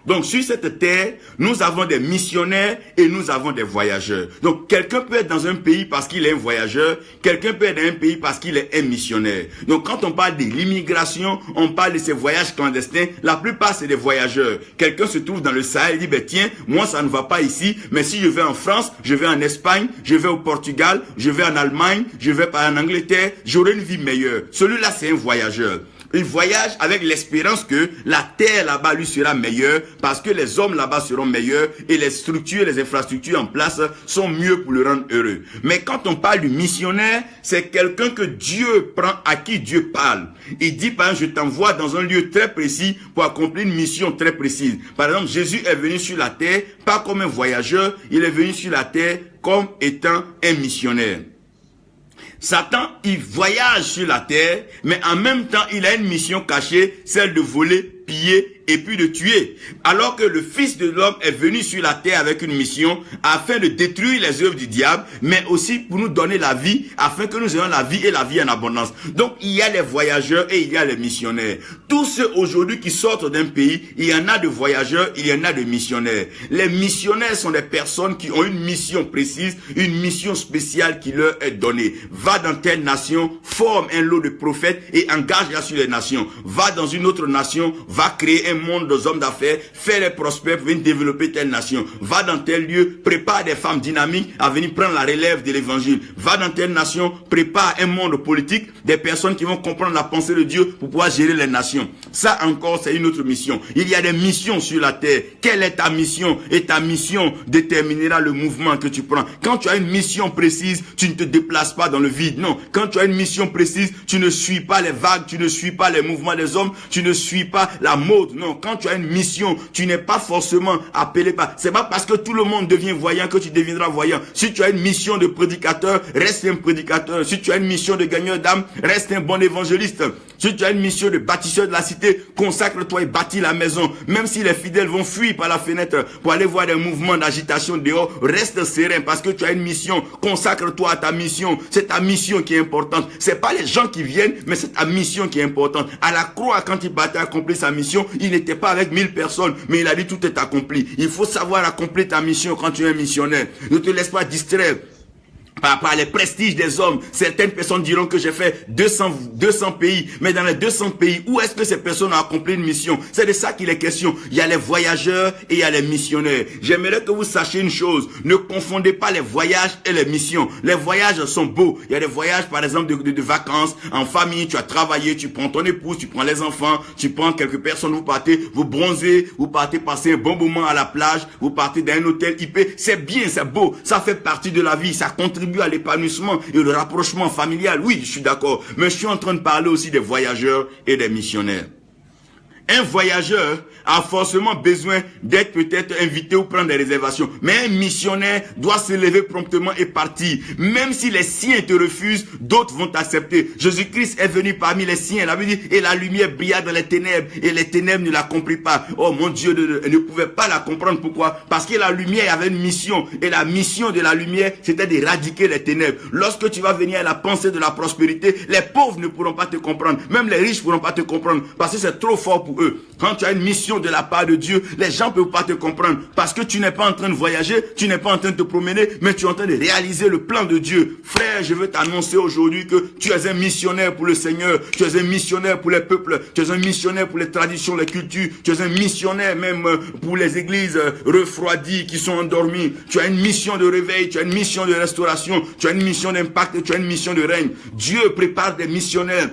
Donc sur cette terre, nous avons des missionnaires et nous avons des voyageurs. Donc quelqu'un peut être dans un pays parce qu'il est un voyageur, quelqu'un peut être dans un pays parce qu'il est un missionnaire. Donc quand on parle de l'immigration, on parle de ces voyages clandestins, la plupart c'est des voyageurs. Quelqu'un se trouve dans le Sahel et dit, ben tiens, moi ça ne va pas ici, mais si je vais en France, je vais en Espagne, je vais au Portugal, je vais en Allemagne, je vais en Angleterre, j'aurai une vie meilleure. Celui-là c'est un voyageur. Il voyage avec l'espérance que la terre là-bas lui sera meilleure parce que les hommes là-bas seront meilleurs et les structures, les infrastructures en place sont mieux pour le rendre heureux. Mais quand on parle du missionnaire, c'est quelqu'un que Dieu prend, à qui Dieu parle. Il dit par exemple, je t'envoie dans un lieu très précis pour accomplir une mission très précise. Par exemple, Jésus est venu sur la terre pas comme un voyageur, il est venu sur la terre comme étant un missionnaire. Satan, il voyage sur la terre, mais en même temps, il a une mission cachée, celle de voler, piller et puis de tuer. Alors que le Fils de l'homme est venu sur la terre avec une mission afin de détruire les œuvres du diable, mais aussi pour nous donner la vie, afin que nous ayons la vie et la vie en abondance. Donc, il y a les voyageurs et il y a les missionnaires. Tous ceux aujourd'hui qui sortent d'un pays, il y en a de voyageurs, il y en a de missionnaires. Les missionnaires sont des personnes qui ont une mission précise, une mission spéciale qui leur est donnée. Va dans telle nation, forme un lot de prophètes et engage-la sur les nations. Va dans une autre nation, va créer un monde des hommes d'affaires, fais-les prospères pour venir développer telle nation. Va dans tel lieu, prépare des femmes dynamiques à venir prendre la relève de l'évangile. Va dans telle nation, prépare un monde politique, des personnes qui vont comprendre la pensée de Dieu pour pouvoir gérer les nations. Ça encore, c'est une autre mission. Il y a des missions sur la terre. Quelle est ta mission? Et ta mission déterminera le mouvement que tu prends. Quand tu as une mission précise, tu ne te déplaces pas dans le vide. Non, quand tu as une mission précise, tu ne suis pas les vagues, tu ne suis pas les mouvements des hommes, tu ne suis pas la mode. Non, quand tu as une mission, tu n'es pas forcément appelé par... C'est pas parce que tout le monde devient voyant que tu deviendras voyant. Si tu as une mission de prédicateur, reste un prédicateur. Si tu as une mission de gagneur d'âme, reste un bon évangéliste. Si tu as une mission de bâtisseur de la cité, consacre-toi et bâtis la maison. Même si les fidèles vont fuir par la fenêtre pour aller voir des mouvements d'agitation dehors, reste serein parce que tu as une mission. Consacre-toi à ta mission. C'est ta mission qui est importante. C'est pas les gens qui viennent, mais c'est ta mission qui est importante. À la croix, quand il partait accomplir sa mission, il n'était pas avec 1000 personnes, mais il a dit tout est accompli. Il faut savoir accomplir ta mission quand tu es un missionnaire. Ne te laisse pas distraire par les prestiges des hommes. Certaines personnes diront que j'ai fait 200 pays, mais dans les 200 pays, où est-ce que ces personnes ont accompli une mission? C'est de ça qu'il est question. Il y a les voyageurs et il y a les missionnaires. J'aimerais que vous sachiez une chose, ne confondez pas les voyages et les missions. Les voyages sont beaux. Il y a des voyages par exemple de vacances, en famille, tu as travaillé, tu prends ton épouse, tu prends les enfants, tu prends quelques personnes, vous partez, vous bronzez, vous partez passer un bon moment à la plage, vous partez dans un hôtel IP. C'est bien, c'est beau, ça fait partie de la vie, ça contribue à l'épanouissement et le rapprochement familial. Oui, je suis d'accord. Mais je suis en train de parler aussi des voyageurs et des missionnaires. Un voyageur a forcément besoin d'être peut-être invité ou prendre des réservations. Mais un missionnaire doit se lever promptement et partir. Même si les siens te refusent, d'autres vont t'accepter. Jésus-Christ est venu parmi les siens. La Bible dit, et la lumière brilla dans les ténèbres, et les ténèbres ne la comprirent pas. Oh mon Dieu, ne pouvait pas la comprendre. Pourquoi? Parce que la lumière avait une mission. Et la mission de la lumière, c'était d'éradiquer les ténèbres. Lorsque tu vas venir à la pensée de la prospérité, les pauvres ne pourront pas te comprendre. Même les riches ne pourront pas te comprendre. Parce que c'est trop fort pour eux. Quand tu as une mission de la part de Dieu, les gens ne peuvent pas te comprendre. Parce que tu n'es pas en train de voyager, tu n'es pas en train de te promener, mais tu es en train de réaliser le plan de Dieu. Frère, je veux t'annoncer aujourd'hui que tu es un missionnaire pour le Seigneur. Tu es un missionnaire pour les peuples. Tu es un missionnaire pour les traditions, les cultures. Tu es un missionnaire même pour les églises refroidies qui sont endormies. Tu as une mission de réveil, tu as une mission de restauration, tu as une mission d'impact, tu as une mission de règne. Dieu prépare des missionnaires.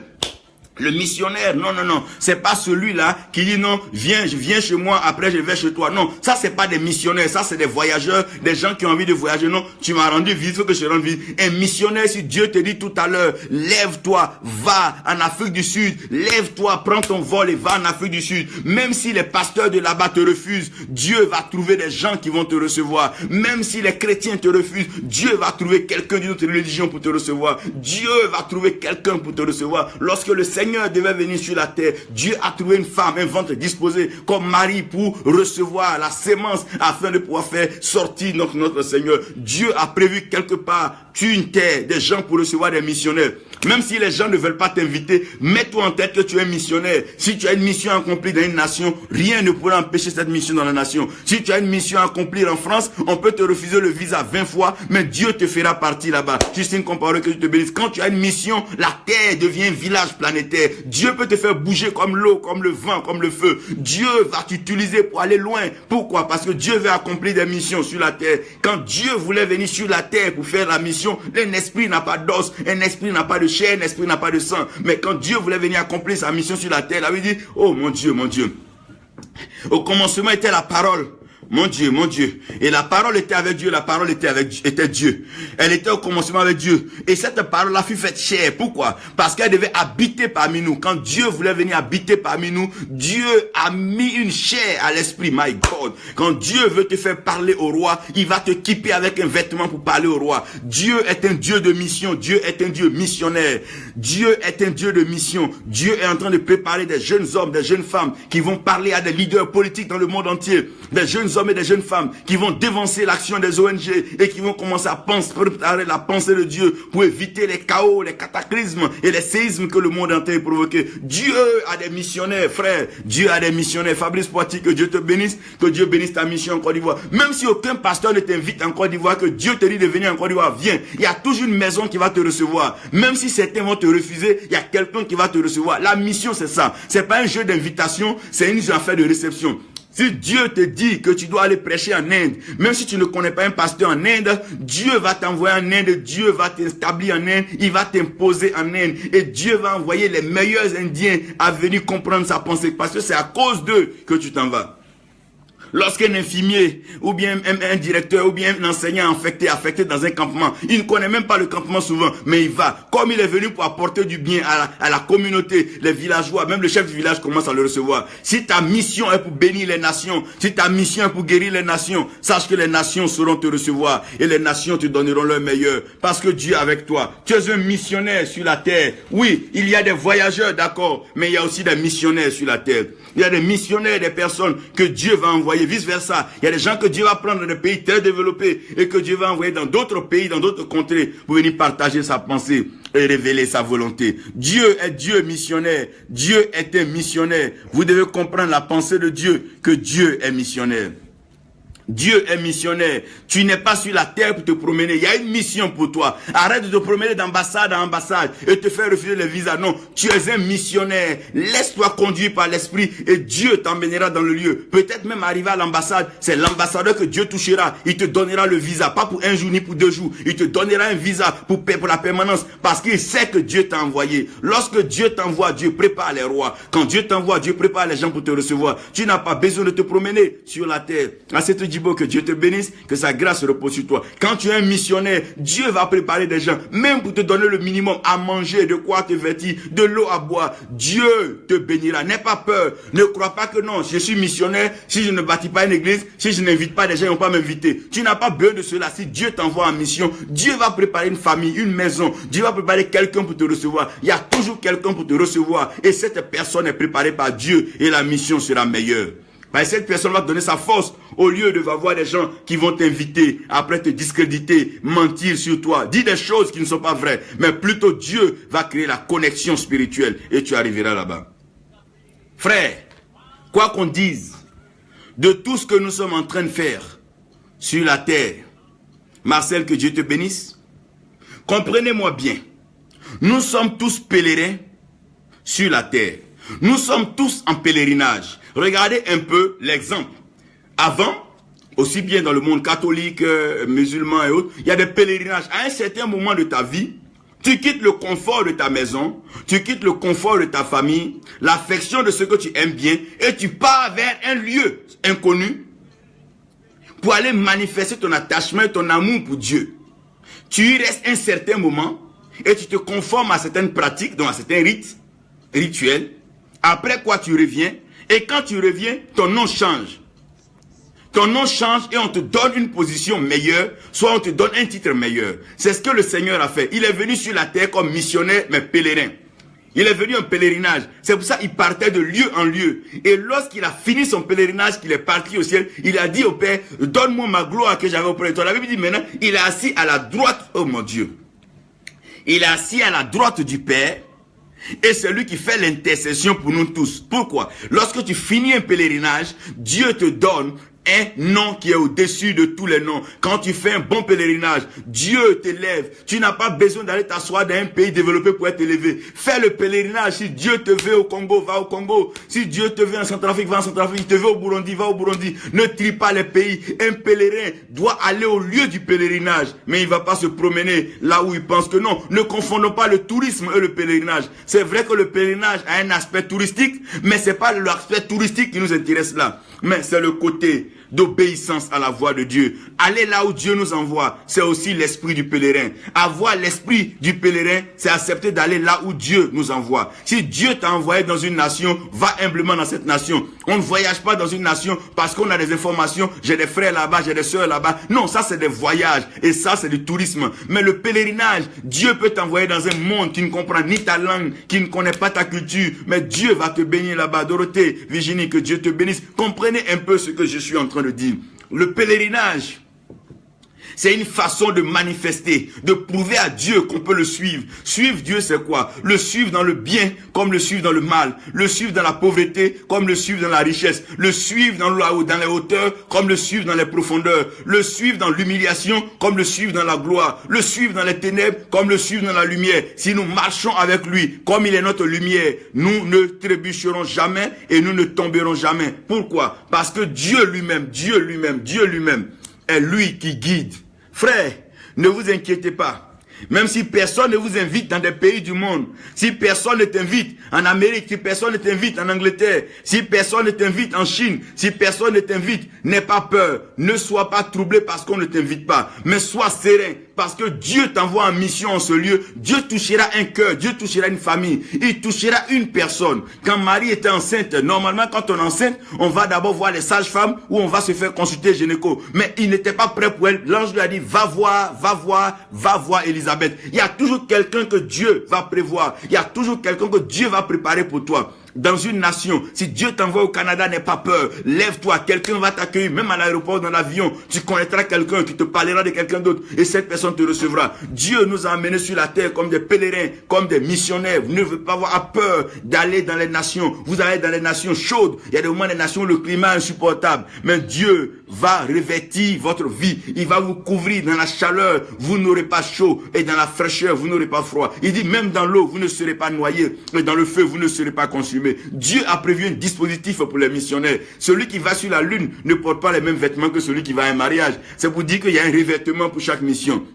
Le missionnaire, non, c'est pas celui-là qui dit non, viens chez moi, après je vais chez toi. Non, ça c'est pas des missionnaires, ça c'est des voyageurs, des gens qui ont envie de voyager. Non, tu m'as rendu visite, il faut que je te rende visite. Un missionnaire, si Dieu te dit tout à l'heure, lève-toi, va en Afrique du Sud, lève-toi, prends ton vol et va en Afrique du Sud. Même si les pasteurs de là-bas te refusent, Dieu va trouver des gens qui vont te recevoir. Même si les chrétiens te refusent, Dieu va trouver quelqu'un d'une autre religion pour te recevoir. Dieu va trouver quelqu'un pour te recevoir. Lorsque le Seigneur devait venir sur la terre, Dieu a trouvé une femme, un ventre disposé comme Marie pour recevoir la sémence afin de pouvoir faire sortir notre Seigneur. Dieu a prévu quelque part une terre, des gens pour recevoir des missionnaires. Même si les gens ne veulent pas t'inviter, mets-toi en tête que tu es missionnaire. Si tu as une mission accomplie dans une nation, rien ne pourra empêcher cette mission dans la nation. Si tu as une mission à accomplir en France, on peut te refuser le visa 20 fois, mais Dieu te fera partir là-bas. Justine Comparé, que je te bénisse. Quand tu as une mission, la terre devient un village planétaire. Dieu peut te faire bouger comme l'eau, comme le vent, comme le feu. Dieu va t'utiliser pour aller loin. Pourquoi? Parce que Dieu veut accomplir des missions sur la terre. Quand Dieu voulait venir sur la terre pour faire la mission, un esprit n'a pas d'os, un esprit n'a pas de chair, un esprit n'a pas de sang. Mais quand Dieu voulait venir accomplir sa mission sur la terre, il avait dit, oh mon Dieu, mon Dieu. Au commencement était la parole. Mon Dieu, mon Dieu. Et la parole était avec Dieu, la parole était Dieu. Elle était au commencement avec Dieu. Et cette parole-là fut faite chair. Pourquoi? Parce qu'elle devait habiter parmi nous. Quand Dieu voulait venir habiter parmi nous, Dieu a mis une chair à l'esprit. My God. Quand Dieu veut te faire parler au roi, il va te équiper avec un vêtement pour parler au roi. Dieu est un Dieu de mission. Dieu est un Dieu missionnaire. Dieu est un Dieu de mission. Dieu est en train de préparer des jeunes hommes, des jeunes femmes qui vont parler à des leaders politiques dans le monde entier. Des jeunes hommes et des jeunes femmes qui vont dévancer l'action des ONG et qui vont commencer à préparer la pensée de Dieu pour éviter les chaos, les cataclysmes et les séismes que le monde entier a provoqué. Dieu a des missionnaires, frère. Dieu a des missionnaires. Fabrice Poitiers, que Dieu te bénisse, que Dieu bénisse ta mission en Côte d'Ivoire. Même si aucun pasteur ne t'invite en Côte d'Ivoire, que Dieu te dit de venir en Côte d'Ivoire, viens. Il y a toujours une maison qui va te recevoir. Même si certains vont te refuser, il y a quelqu'un qui va te recevoir. La mission, c'est ça. C'est pas un jeu d'invitation, c'est une affaire de réception. Si Dieu te dit que tu dois aller prêcher en Inde, même si tu ne connais pas un pasteur en Inde, Dieu va t'envoyer en Inde, Dieu va t'établir en Inde, il va t'imposer en Inde. Et Dieu va envoyer les meilleurs Indiens à venir comprendre sa pensée. Parce que c'est à cause d'eux que tu t'en vas. Lorsqu'un infirmier, ou bien un directeur, ou bien un enseignant affecté dans un campement, il ne connaît même pas le campement souvent, mais il va. Comme il est venu pour apporter du bien à la communauté, les villageois, même le chef du village commence à le recevoir. Si ta mission est pour bénir les nations, si ta mission est pour guérir les nations, sache que les nations sauront te recevoir et les nations te donneront leur meilleur. Parce que Dieu est avec toi. Tu es un missionnaire sur la terre. Oui, il y a des voyageurs, d'accord, mais il y a aussi des missionnaires sur la terre. Il y a des missionnaires, des personnes que Dieu va envoyer, vice versa. Il y a des gens que Dieu va prendre dans des pays très développés et que Dieu va envoyer dans d'autres pays, dans d'autres contrées pour venir partager sa pensée et révéler sa volonté. Dieu est Dieu missionnaire. Dieu est un missionnaire. Vous devez comprendre la pensée de Dieu, que Dieu est missionnaire. Dieu est missionnaire. Tu n'es pas sur la terre pour te promener. Il y a une mission pour toi. Arrête de te promener d'ambassade en ambassade et te faire refuser le visa. Non, tu es un missionnaire. Laisse-toi conduire par l'esprit et Dieu t'emmènera dans le lieu. Peut-être même arriver à l'ambassade, c'est l'ambassadeur que Dieu touchera. Il te donnera le visa, pas pour un jour ni pour 2 jours. Il te donnera un visa pour la permanence parce qu'il sait que Dieu t'a envoyé. Lorsque Dieu t'envoie, Dieu prépare les rois. Quand Dieu t'envoie, Dieu prépare les gens pour te recevoir. Tu n'as pas besoin de te promener sur la terre. À cette Djibo, que Dieu te bénisse, que sa grâce repose sur toi. Quand tu es un missionnaire, Dieu va préparer des gens, même pour te donner le minimum à manger, de quoi te vêtir, de l'eau à boire. Dieu te bénira. N'aie pas peur. Ne crois pas que non, je suis missionnaire, si je ne bâtis pas une église, si je n'invite pas des gens, ils ne vont pas m'inviter. Tu n'as pas besoin de cela. Si Dieu t'envoie en mission, Dieu va préparer une famille, une maison. Dieu va préparer quelqu'un pour te recevoir. Il y a toujours quelqu'un pour te recevoir. Et cette personne est préparée par Dieu et la mission sera meilleure. Parce que cette personne va te donner sa force au lieu de voir des gens qui vont t'inviter, après te discréditer, mentir sur toi, dire des choses qui ne sont pas vraies. Mais plutôt Dieu va créer la connexion spirituelle et tu arriveras là-bas. Frère, quoi qu'on dise de tout ce que nous sommes en train de faire sur la terre, Marcel, que Dieu te bénisse, comprenez-moi bien, nous sommes tous pèlerins sur la terre. Nous sommes tous en pèlerinage. Regardez un peu l'exemple. Avant, aussi bien dans le monde catholique, musulman et autres, il y a des pèlerinages. À un certain moment de ta vie, tu quittes le confort de ta maison, tu quittes le confort de ta famille, l'affection de ce que tu aimes bien, et tu pars vers un lieu inconnu pour aller manifester ton attachement et ton amour pour Dieu. Tu y restes un certain moment et tu te conformes à certaines pratiques, donc à certains rituels. Après quoi tu reviens, et quand tu reviens, ton nom change. Ton nom change et on te donne une position meilleure, soit on te donne un titre meilleur. C'est ce que le Seigneur a fait. Il est venu sur la terre comme missionnaire, mais pèlerin. Il est venu en pèlerinage. C'est pour ça qu'il partait de lieu en lieu. Et lorsqu'il a fini son pèlerinage, qu'il est parti au ciel, il a dit au Père, donne-moi ma gloire que j'avais auprès de toi. La Bible dit maintenant, il est assis à la droite, oh mon Dieu. Il est assis à la droite du Père. Et c'est lui qui fait l'intercession pour nous tous. Pourquoi? Lorsque tu finis un pèlerinage, Dieu te donne un nom qui est au-dessus de tous les noms. Quand tu fais un bon pèlerinage, Dieu t'élève. Tu n'as pas besoin d'aller t'asseoir dans un pays développé pour être élevé. Fais le pèlerinage. Si Dieu te veut au Congo, va au Congo. Si Dieu te veut en Centrafrique, va en Centrafrique. Si te veut au Burundi, va au Burundi. Ne trie pas les pays. Un pèlerin doit aller au lieu du pèlerinage. Mais il ne va pas se promener là où il pense que non. Ne confondons pas le tourisme et le pèlerinage. C'est vrai que le pèlerinage a un aspect touristique, mais ce n'est pas l'aspect touristique qui nous intéresse là. Mais c'est le côté d'obéissance à la voix de Dieu. Aller là où Dieu nous envoie, c'est aussi l'esprit du pèlerin. Avoir l'esprit du pèlerin, c'est accepter d'aller là où Dieu nous envoie. Si Dieu t'a envoyé dans une nation, va humblement dans cette nation. On ne voyage pas dans une nation parce qu'on a des informations, j'ai des frères là-bas, j'ai des soeurs là-bas. Non, ça c'est des voyages et ça c'est du tourisme. Mais le pèlerinage, Dieu peut t'envoyer dans un monde qui ne comprend ni ta langue, qui ne connaît pas ta culture, mais Dieu va te bénir là-bas. Dorothée, Virginie, que Dieu te bénisse. Comprenez un peu ce que je suis en train de dire. Le pèlerinage, c'est une façon de manifester, de prouver à Dieu qu'on peut le suivre. Suivre Dieu, c'est quoi? Le suivre dans le bien comme le suivre dans le mal. Le suivre dans la pauvreté comme le suivre dans la richesse. Le suivre dans les hauteurs comme le suivre dans les profondeurs. Le suivre dans l'humiliation comme le suivre dans la gloire. Le suivre dans les ténèbres comme le suivre dans la lumière. Si nous marchons avec lui comme il est notre lumière, nous ne trébucherons jamais et nous ne tomberons jamais. Pourquoi? Parce que Dieu lui-même est lui qui guide. Frère, ne vous inquiétez pas. Même si personne ne vous invite dans des pays du monde, si personne ne t'invite en Amérique, si personne ne t'invite en Angleterre, si personne ne t'invite en Chine, si personne ne t'invite, n'aie pas peur. Ne sois pas troublé parce qu'on ne t'invite pas, mais sois serein. Parce que Dieu t'envoie en mission en ce lieu. Dieu touchera un cœur, Dieu touchera une famille, il touchera une personne. Quand Marie était enceinte, normalement quand on est enceinte, on va d'abord voir les sages-femmes ou on va se faire consulter gynéco. Mais il n'était pas prêt pour elle. L'ange lui a dit, va voir Élisabeth. Il y a toujours quelqu'un que Dieu va prévoir. Il y a toujours quelqu'un que Dieu va préparer pour toi. Dans une nation, si Dieu t'envoie au Canada, n'aie pas peur. Lève-toi, quelqu'un va t'accueillir, même à l'aéroport, dans l'avion. Tu connaîtras quelqu'un qui te parlera de quelqu'un d'autre et cette personne te recevra. Dieu nous a amenés sur la terre comme des pèlerins, comme des missionnaires. Vous ne devez pas avoir peur d'aller dans les nations. Vous allez dans les nations chaudes. Il y a des moments des nations où le climat est insupportable. Mais Dieu va revêtir votre vie. Il va vous couvrir dans la chaleur. Vous n'aurez pas chaud. Et dans la fraîcheur, vous n'aurez pas froid. Il dit même dans l'eau, vous ne serez pas noyé. Et dans le feu, vous ne serez pas consumé. Dieu a prévu un dispositif pour les missionnaires. Celui qui va sur la lune ne porte pas les mêmes vêtements que celui qui va à un mariage. C'est pour dire qu'il y a un revêtement pour chaque mission.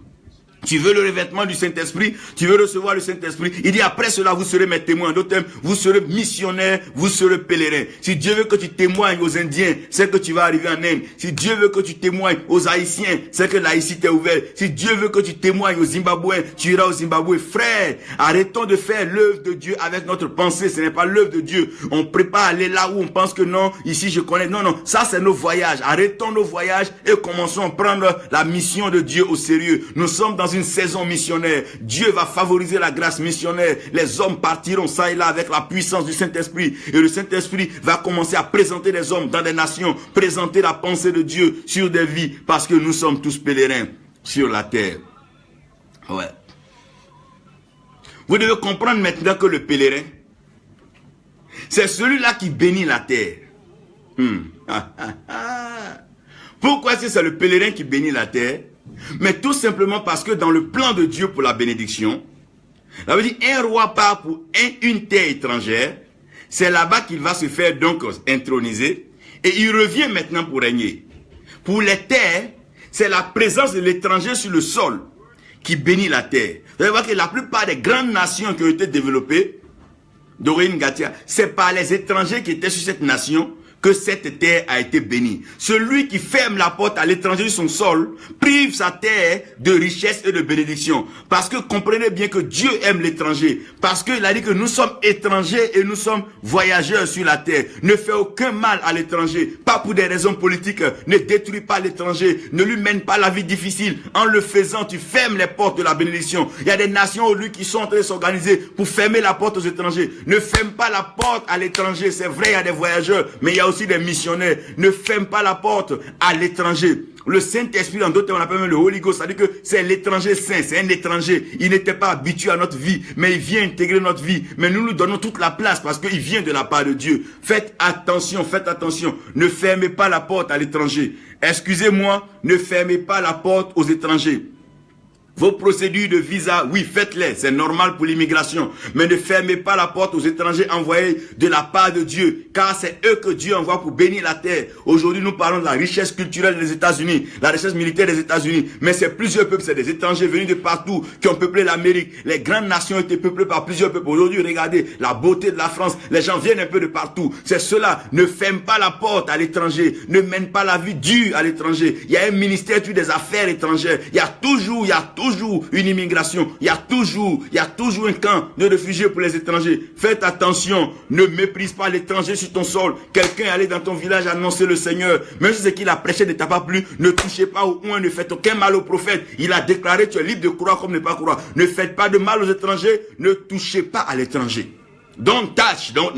Tu veux le revêtement du Saint-Esprit, tu veux recevoir le Saint-Esprit. Il dit après cela, vous serez mes témoins. D'autres termes, vous serez missionnaires, vous serez pèlerins. Si Dieu veut que tu témoignes aux Indiens, c'est que tu vas arriver en Inde. Si Dieu veut que tu témoignes aux Haïtiens, c'est que l'Haïtie t'est ouverte. Si Dieu veut que tu témoignes aux Zimbabwéens, tu iras au Zimbabwe. Frère, arrêtons de faire l'œuvre de Dieu avec notre pensée. Ce n'est pas l'œuvre de Dieu. On prépare à aller là où on pense que non, ici je connais. Non, non, ça c'est nos voyages. Arrêtons nos voyages et commençons à prendre la mission de Dieu au sérieux. Nous sommes dans une saison missionnaire. Dieu va favoriser la grâce missionnaire. Les hommes partiront ça et là avec la puissance du Saint-Esprit. Et le Saint-Esprit va commencer à présenter les hommes dans des nations, présenter la pensée de Dieu sur des vies, parce que nous sommes tous pèlerins sur la terre. Ouais. Vous devez comprendre maintenant que le pèlerin, c'est celui-là qui bénit la terre. Pourquoi est-ce que c'est le pèlerin qui bénit la terre? Mais tout simplement parce que dans le plan de Dieu pour la bénédiction, ça veut dire un roi part pour une terre étrangère, c'est là-bas qu'il va se faire donc introniser, et il revient maintenant pour régner. Pour les terres, c'est la présence de l'étranger sur le sol qui bénit la terre. Vous allez voir que la plupart des grandes nations qui ont été développées, d'origine Gatia, c'est par les étrangers qui étaient sur cette nation que cette terre a été bénie. Celui qui ferme la porte à l'étranger sur son sol prive sa terre de richesse et de bénédiction. Parce que comprenez bien que Dieu aime l'étranger. Parce qu'il a dit que nous sommes étrangers et nous sommes voyageurs sur la terre. Ne fais aucun mal à l'étranger. Pas pour des raisons politiques. Ne détruis pas l'étranger. Ne lui mène pas la vie difficile. En le faisant, tu fermes les portes de la bénédiction. Il y a des nations aujourd'hui qui sont en train de s'organiser pour fermer la porte aux étrangers. Ne ferme pas la porte à l'étranger. C'est vrai, il y a des voyageurs, mais il y a aussi des missionnaires. Ne ferme pas la porte à l'étranger. Le Saint-Esprit, en d'autres termes, on appelle même le Holy Ghost, c'est-à-dire que c'est l'étranger saint, c'est un étranger. Il n'était pas habitué à notre vie, mais il vient intégrer notre vie. Mais nous nous donnons toute la place parce qu'il vient de la part de Dieu. Faites attention, faites attention. Ne fermez pas la porte à l'étranger. Excusez-moi, ne fermez pas la porte aux étrangers. Vos procédures de visa, oui, faites-les, c'est normal pour l'immigration. Mais ne fermez pas la porte aux étrangers envoyés de la part de Dieu, car c'est eux que Dieu envoie pour bénir la terre. Aujourd'hui, nous parlons de la richesse culturelle des États-Unis, la richesse militaire des États-Unis. Mais c'est plusieurs peuples, c'est des étrangers venus de partout qui ont peuplé l'Amérique. Les grandes nations ont été peuplées par plusieurs peuples. Aujourd'hui, regardez la beauté de la France. Les gens viennent un peu de partout. C'est cela. Ne ferme pas la porte à l'étranger. Ne mène pas la vie dure à l'étranger. Il y a un ministère des affaires étrangères. Il y a toujours une immigration, il y a toujours un camp de réfugiés pour les étrangers. Faites attention, ne méprise pas l'étranger sur ton sol. Quelqu'un est allé dans ton village annoncer le Seigneur, même si ce qu'il a prêché ne t'a pas plu, ne touchez pas au moins, ne faites aucun mal au prophète. Il a déclaré, tu es libre de croire comme ne pas croire. Ne faites pas de mal aux étrangers, ne touchez pas à l'étranger. Don't touch that.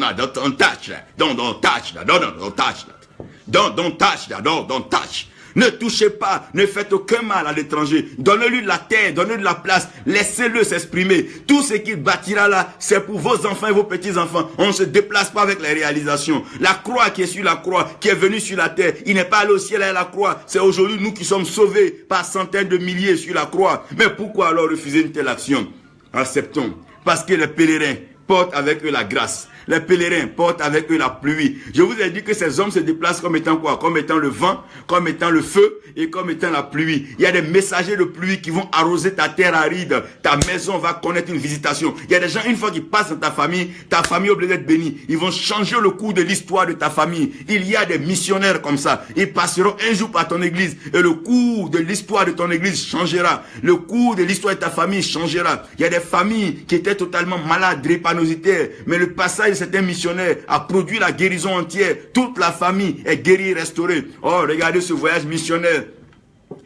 Ne touchez pas, ne faites aucun mal à l'étranger. Donnez-lui de la terre, donnez-lui de la place. Laissez-le s'exprimer. Tout ce qu'il bâtira là, c'est pour vos enfants et vos petits-enfants. On ne se déplace pas avec les réalisations. La croix qui est sur la croix, qui est venue sur la terre, il n'est pas allé au ciel à la croix. C'est aujourd'hui nous qui sommes sauvés par centaines de milliers sur la croix. Mais pourquoi alors refuser une telle action? Acceptons. Parce que les pèlerins portent avec eux la grâce. Les pèlerins portent avec eux la pluie. Je vous ai dit que ces hommes se déplacent comme étant quoi? Comme étant le vent, comme étant le feu et comme étant la pluie. Il y a des messagers de pluie qui vont arroser ta terre aride. Ta maison va connaître une visitation. Il y a des gens, une fois qu'ils passent dans ta famille est obligée d'être bénie. Ils vont changer le cours de l'histoire de ta famille. Il y a des missionnaires comme ça. Ils passeront un jour par ton église et le cours de l'histoire de ton église changera. Le cours de l'histoire de ta famille changera. Il y a des familles qui étaient totalement malades, drépanocytaires, mais le passage de certains missionnaires a produit la guérison entière. Toute la famille est guérie et restaurée. Oh, regardez ce voyage missionnaire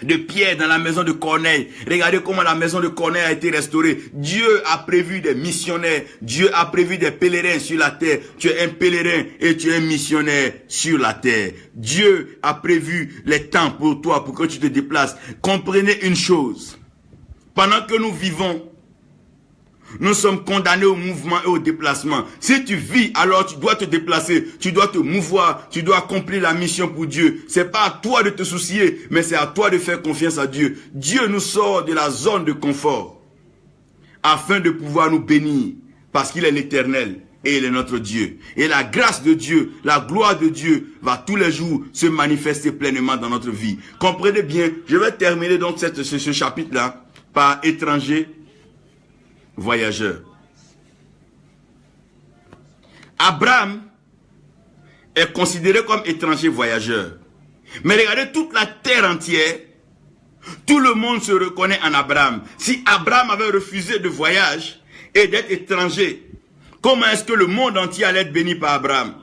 de Pierre dans la maison de Corneille. Regardez comment la maison de Corneille a été restaurée. Dieu a prévu des missionnaires. Dieu a prévu des pèlerins sur la terre. Tu es un pèlerin et tu es un missionnaire sur la terre. Dieu a prévu les temps pour toi, pour que tu te déplaces. Comprenez une chose. Pendant que nous vivons, nous sommes condamnés au mouvement et au déplacement. Si tu vis, alors tu dois te déplacer, tu dois te mouvoir, tu dois accomplir la mission pour Dieu. C'est pas à toi de te soucier, mais c'est à toi de faire confiance à Dieu. Dieu nous sort de la zone de confort afin de pouvoir nous bénir parce qu'il est l'Éternel et il est notre Dieu. Et la grâce de Dieu, la gloire de Dieu va tous les jours se manifester pleinement dans notre vie. Comprenez bien, je vais terminer donc ce chapitre-là par étranger voyageur. Abraham est considéré comme étranger voyageur. Mais regardez toute la terre entière, tout le monde se reconnaît en Abraham. Si Abraham avait refusé de voyage et d'être étranger, comment est-ce que le monde entier allait être béni par Abraham?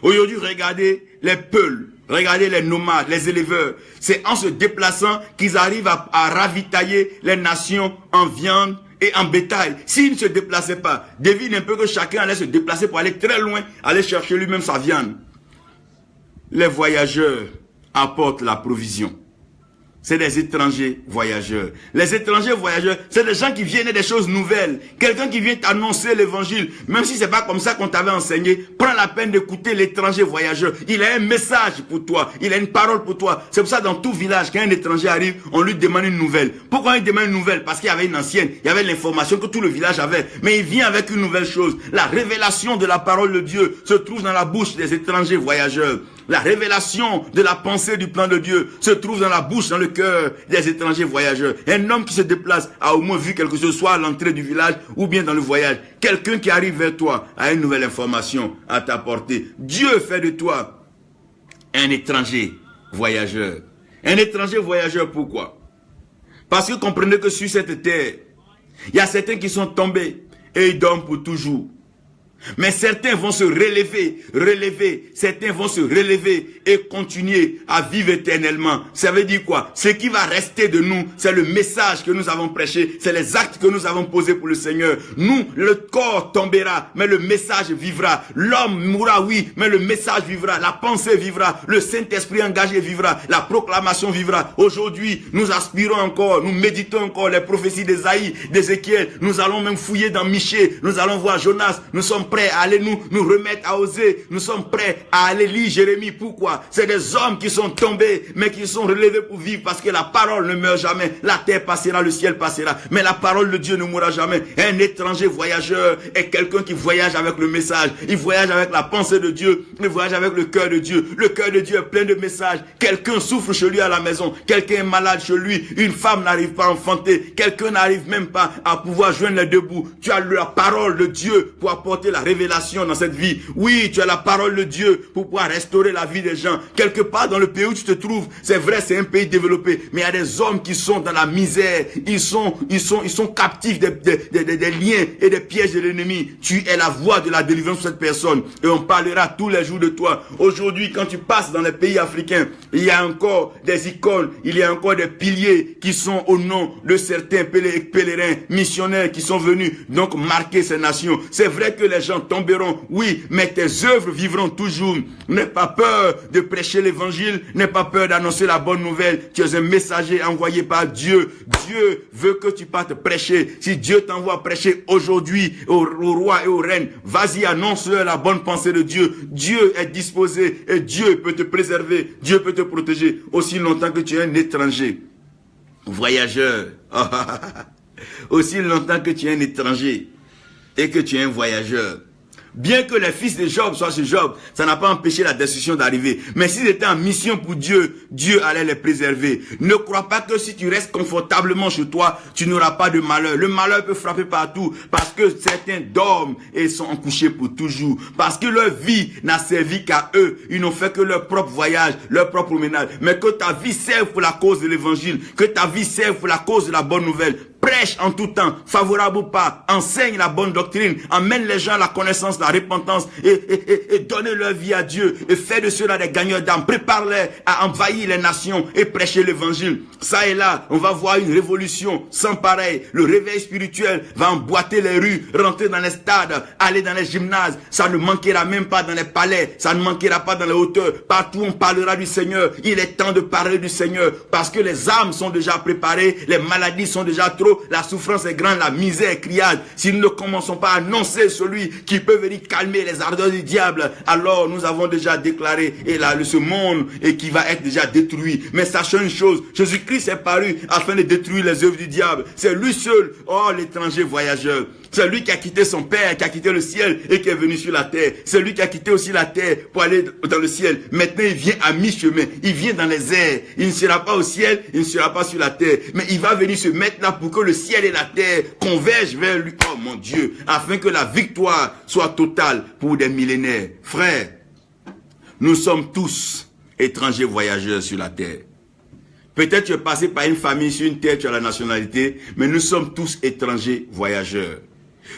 Aujourd'hui, regardez les peuls, regardez les nomades, les éleveurs. C'est en se déplaçant qu'ils arrivent à ravitailler les nations en viande et en bétail. S'ils ne se déplaçaient pas, devine un peu que chacun allait se déplacer pour aller très loin, aller chercher lui-même sa viande. Les voyageurs apportent la provision. C'est des étrangers voyageurs. Les étrangers voyageurs, c'est des gens qui viennent des choses nouvelles. Quelqu'un qui vient t'annoncer l'évangile, même si c'est pas comme ça qu'on t'avait enseigné, prends la peine d'écouter l'étranger voyageur. Il a un message pour toi, il a une parole pour toi. C'est pour ça dans tout village, quand un étranger arrive, on lui demande une nouvelle. Pourquoi il demande une nouvelle? Parce qu'il y avait une ancienne, il y avait l'information que tout le village avait. Mais il vient avec une nouvelle chose. La révélation de la parole de Dieu se trouve dans la bouche des étrangers voyageurs. La révélation de la pensée du plan de Dieu se trouve dans la bouche, dans le cœur des étrangers voyageurs. Un homme qui se déplace a au moins vu quelque chose, soit à l'entrée du village ou bien dans le voyage. Quelqu'un qui arrive vers toi a une nouvelle information à t'apporter. Dieu fait de toi un étranger voyageur. Un étranger voyageur, pourquoi? Parce que comprenez que sur cette terre, il y a certains qui sont tombés et ils dorment pour toujours. Mais certains vont se relever, certains vont se relever et continuer à vivre éternellement. Ça veut dire quoi? Ce qui va rester de nous, c'est le message que nous avons prêché, c'est les actes que nous avons posés pour le Seigneur. Nous, le corps tombera, mais le message vivra. L'homme mourra, oui, mais le message vivra. La pensée vivra, le Saint-Esprit engagé vivra, la proclamation vivra. Aujourd'hui, nous aspirons encore, nous méditons encore les prophéties d'Ésaïe, d'Ézéchiel. Nous allons même fouiller dans Michée, nous allons voir Jonas, nous sommes prêts à aller nous remettre à oser. Nous sommes prêts à aller lire Jérémie. Pourquoi? C'est des hommes qui sont tombés, mais qui sont relevés pour vivre, parce que la parole ne meurt jamais. La terre passera, le ciel passera, mais la parole de Dieu ne mourra jamais. Un étranger voyageur est quelqu'un qui voyage avec le message. Il voyage avec la pensée de Dieu. Il voyage avec le cœur de Dieu. Le cœur de Dieu est plein de messages. Quelqu'un souffre chez lui à la maison. Quelqu'un est malade chez lui. Une femme n'arrive pas à enfanter. Quelqu'un n'arrive même pas à pouvoir joindre les deux bouts. Tu as la parole de Dieu pour apporter la révélation dans cette vie. Oui, tu as la parole de Dieu pour pouvoir restaurer la vie des gens. Quelque part dans le pays où tu te trouves, c'est vrai, c'est un pays développé, mais il y a des hommes qui sont dans la misère. Ils sont captifs des liens et des pièges de l'ennemi. Tu es la voix de la délivrance pour cette personne et on parlera tous les jours de toi. Aujourd'hui, quand tu passes dans les pays africains, il y a encore des icônes, il y a encore des piliers qui sont au nom de certains pèlerins, missionnaires qui sont venus donc marquer ces nations. C'est vrai que les gens tomberont, oui, mais tes œuvres vivront toujours. N'aie pas peur de prêcher l'évangile, n'aie pas peur d'annoncer la bonne nouvelle. Tu es un messager envoyé par Dieu. Dieu veut que tu partes prêcher. Si Dieu t'envoie prêcher aujourd'hui au roi et aux reines, vas-y, annonce-leur la bonne pensée de Dieu. Dieu est disposé et Dieu peut te préserver, Dieu peut te protéger aussi longtemps que tu es un étranger voyageur. Aussi longtemps que tu es un étranger et que tu es un voyageur. Bien que les fils de Job soient sur Job, ça n'a pas empêché la destruction d'arriver. Mais s'ils étaient en mission pour Dieu, Dieu allait les préserver. Ne crois pas que si tu restes confortablement chez toi, tu n'auras pas de malheur. Le malheur peut frapper partout parce que certains dorment et sont couchés pour toujours. Parce que leur vie n'a servi qu'à eux. Ils n'ont fait que leur propre voyage, leur propre ménage. Mais que ta vie serve pour la cause de l'évangile, que ta vie serve pour la cause de la bonne nouvelle. Prêche en tout temps, favorable ou pas, enseigne la bonne doctrine, emmène les gens à la connaissance, la repentance et donne leur vie à Dieu et fais de ceux-là des gagneurs d'âme. Prépare-les à envahir les nations et prêcher l'évangile. Ça et là, on va voir une révolution sans pareil. Le réveil spirituel va emboîter les rues, rentrer dans les stades, aller dans les gymnases. Ça ne manquera même pas dans les palais, ça ne manquera pas dans les hauteurs. Partout on parlera du Seigneur. Il est temps de parler du Seigneur parce que les âmes sont déjà préparées, les maladies sont déjà trop. La souffrance est grande, la misère est criarde. Si nous ne commençons pas à annoncer celui qui peut venir calmer les ardeurs du diable, alors nous avons déjà déclaré et là, ce monde et qui va être déjà détruit. Mais sachons une chose, Jésus-Christ est paru afin de détruire les œuvres du diable. C'est lui seul, oh l'étranger voyageur. C'est lui qui a quitté son Père, qui a quitté le ciel et qui est venu sur la terre. C'est lui qui a quitté aussi la terre pour aller dans le ciel. Maintenant, il vient à mi-chemin. Il vient dans les airs. Il ne sera pas au ciel, il ne sera pas sur la terre. Mais il va venir se mettre là pour que le ciel et la terre convergent vers lui. Oh mon Dieu, afin que la victoire soit totale pour des millénaires. Frères, nous sommes tous étrangers voyageurs sur la terre. Peut-être tu es passé par une famille sur une terre, tu as la nationalité, mais nous sommes tous étrangers voyageurs.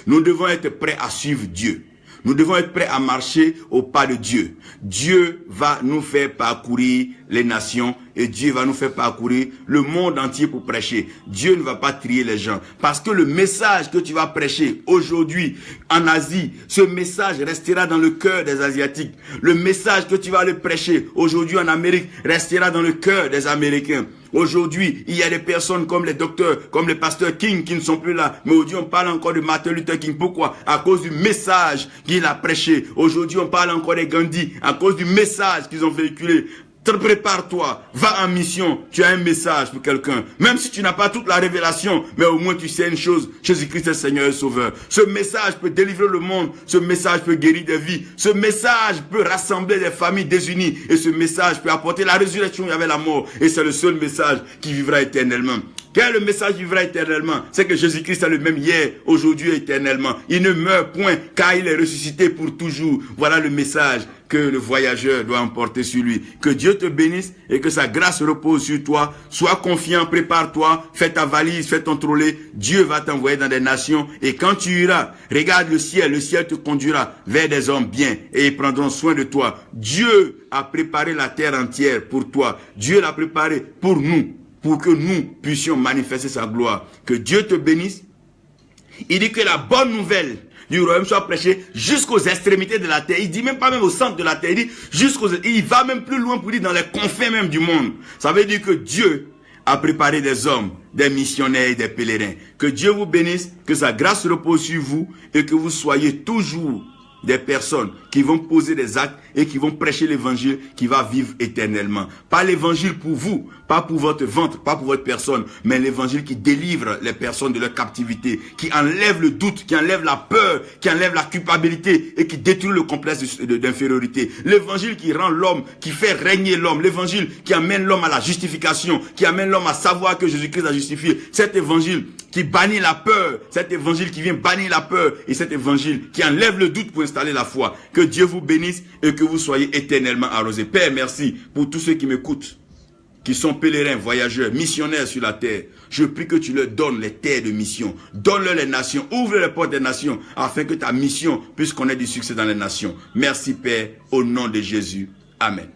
Nous devons être prêts à suivre Dieu. Nous devons être prêts à marcher au pas de Dieu. Dieu va nous faire parcourir les nations et Dieu va nous faire parcourir le monde entier pour prêcher. Dieu ne va pas trier les gens. Parce que le message que tu vas prêcher aujourd'hui en Asie, ce message restera dans le cœur des Asiatiques. Le message que tu vas aller prêcher aujourd'hui en Amérique restera dans le cœur des Américains. Aujourd'hui, il y a des personnes comme les docteurs, comme les pasteurs King qui ne sont plus là. Mais aujourd'hui, on parle encore de Martin Luther King. Pourquoi? À cause du message qu'il a prêché. Aujourd'hui, on parle encore des Gandhi à cause du message qu'ils ont véhiculé. Prépare-toi, va en mission, tu as un message pour quelqu'un. Même si tu n'as pas toute la révélation, mais au moins tu sais une chose, Jésus-Christ est Seigneur et Sauveur. Ce message peut délivrer le monde, ce message peut guérir des vies, ce message peut rassembler des familles désunies et ce message peut apporter la résurrection avec la mort. Et c'est le seul message qui vivra éternellement. Quel est le message qui vivra éternellement? C'est que Jésus-Christ est le même hier, aujourd'hui et éternellement. Il ne meurt point car il est ressuscité pour toujours. Voilà le message que le voyageur doit emporter sur lui. Que Dieu te bénisse et que sa grâce repose sur toi. Sois confiant, prépare-toi, fais ta valise, fais ton trolley. Dieu va t'envoyer dans des nations et quand tu iras, regarde le ciel te conduira vers des hommes bien et ils prendront soin de toi. Dieu a préparé la terre entière pour toi. Dieu l'a préparé pour nous, pour que nous puissions manifester sa gloire. Que Dieu te bénisse. Il dit que la bonne nouvelle du royaume soit prêchée jusqu'aux extrémités de la terre. Il dit même pas même au centre de la terre. Il va même plus loin pour dire dans les confins même du monde. Ça veut dire que Dieu a préparé des hommes, des missionnaires et des pèlerins. Que Dieu vous bénisse, que sa grâce repose sur vous et que vous soyez toujours des personnes qui vont poser des actes et qui vont prêcher l'évangile qui va vivre éternellement. Pas l'évangile pour vous, pas pour votre ventre, pas pour votre personne, mais l'évangile qui délivre les personnes de leur captivité, qui enlève le doute, qui enlève la peur, qui enlève la culpabilité et qui détruit le complexe d'infériorité. L'évangile qui rend l'homme, qui fait régner l'homme, l'évangile qui amène l'homme à la justification, qui amène l'homme à savoir que Jésus-Christ a justifié. Cet évangile qui bannit la peur, cet évangile qui vient bannir la peur et cet évangile qui enlève le doute pour installer la foi. Que Dieu vous bénisse et que vous soyez éternellement arrosés. Père, merci pour tous ceux qui m'écoutent, qui sont pèlerins, voyageurs, missionnaires sur la terre. Je prie que tu leur donnes les terres de mission. Donne-leur les nations, ouvre les portes des nations, afin que ta mission puisse connaître du succès dans les nations. Merci Père, au nom de Jésus. Amen.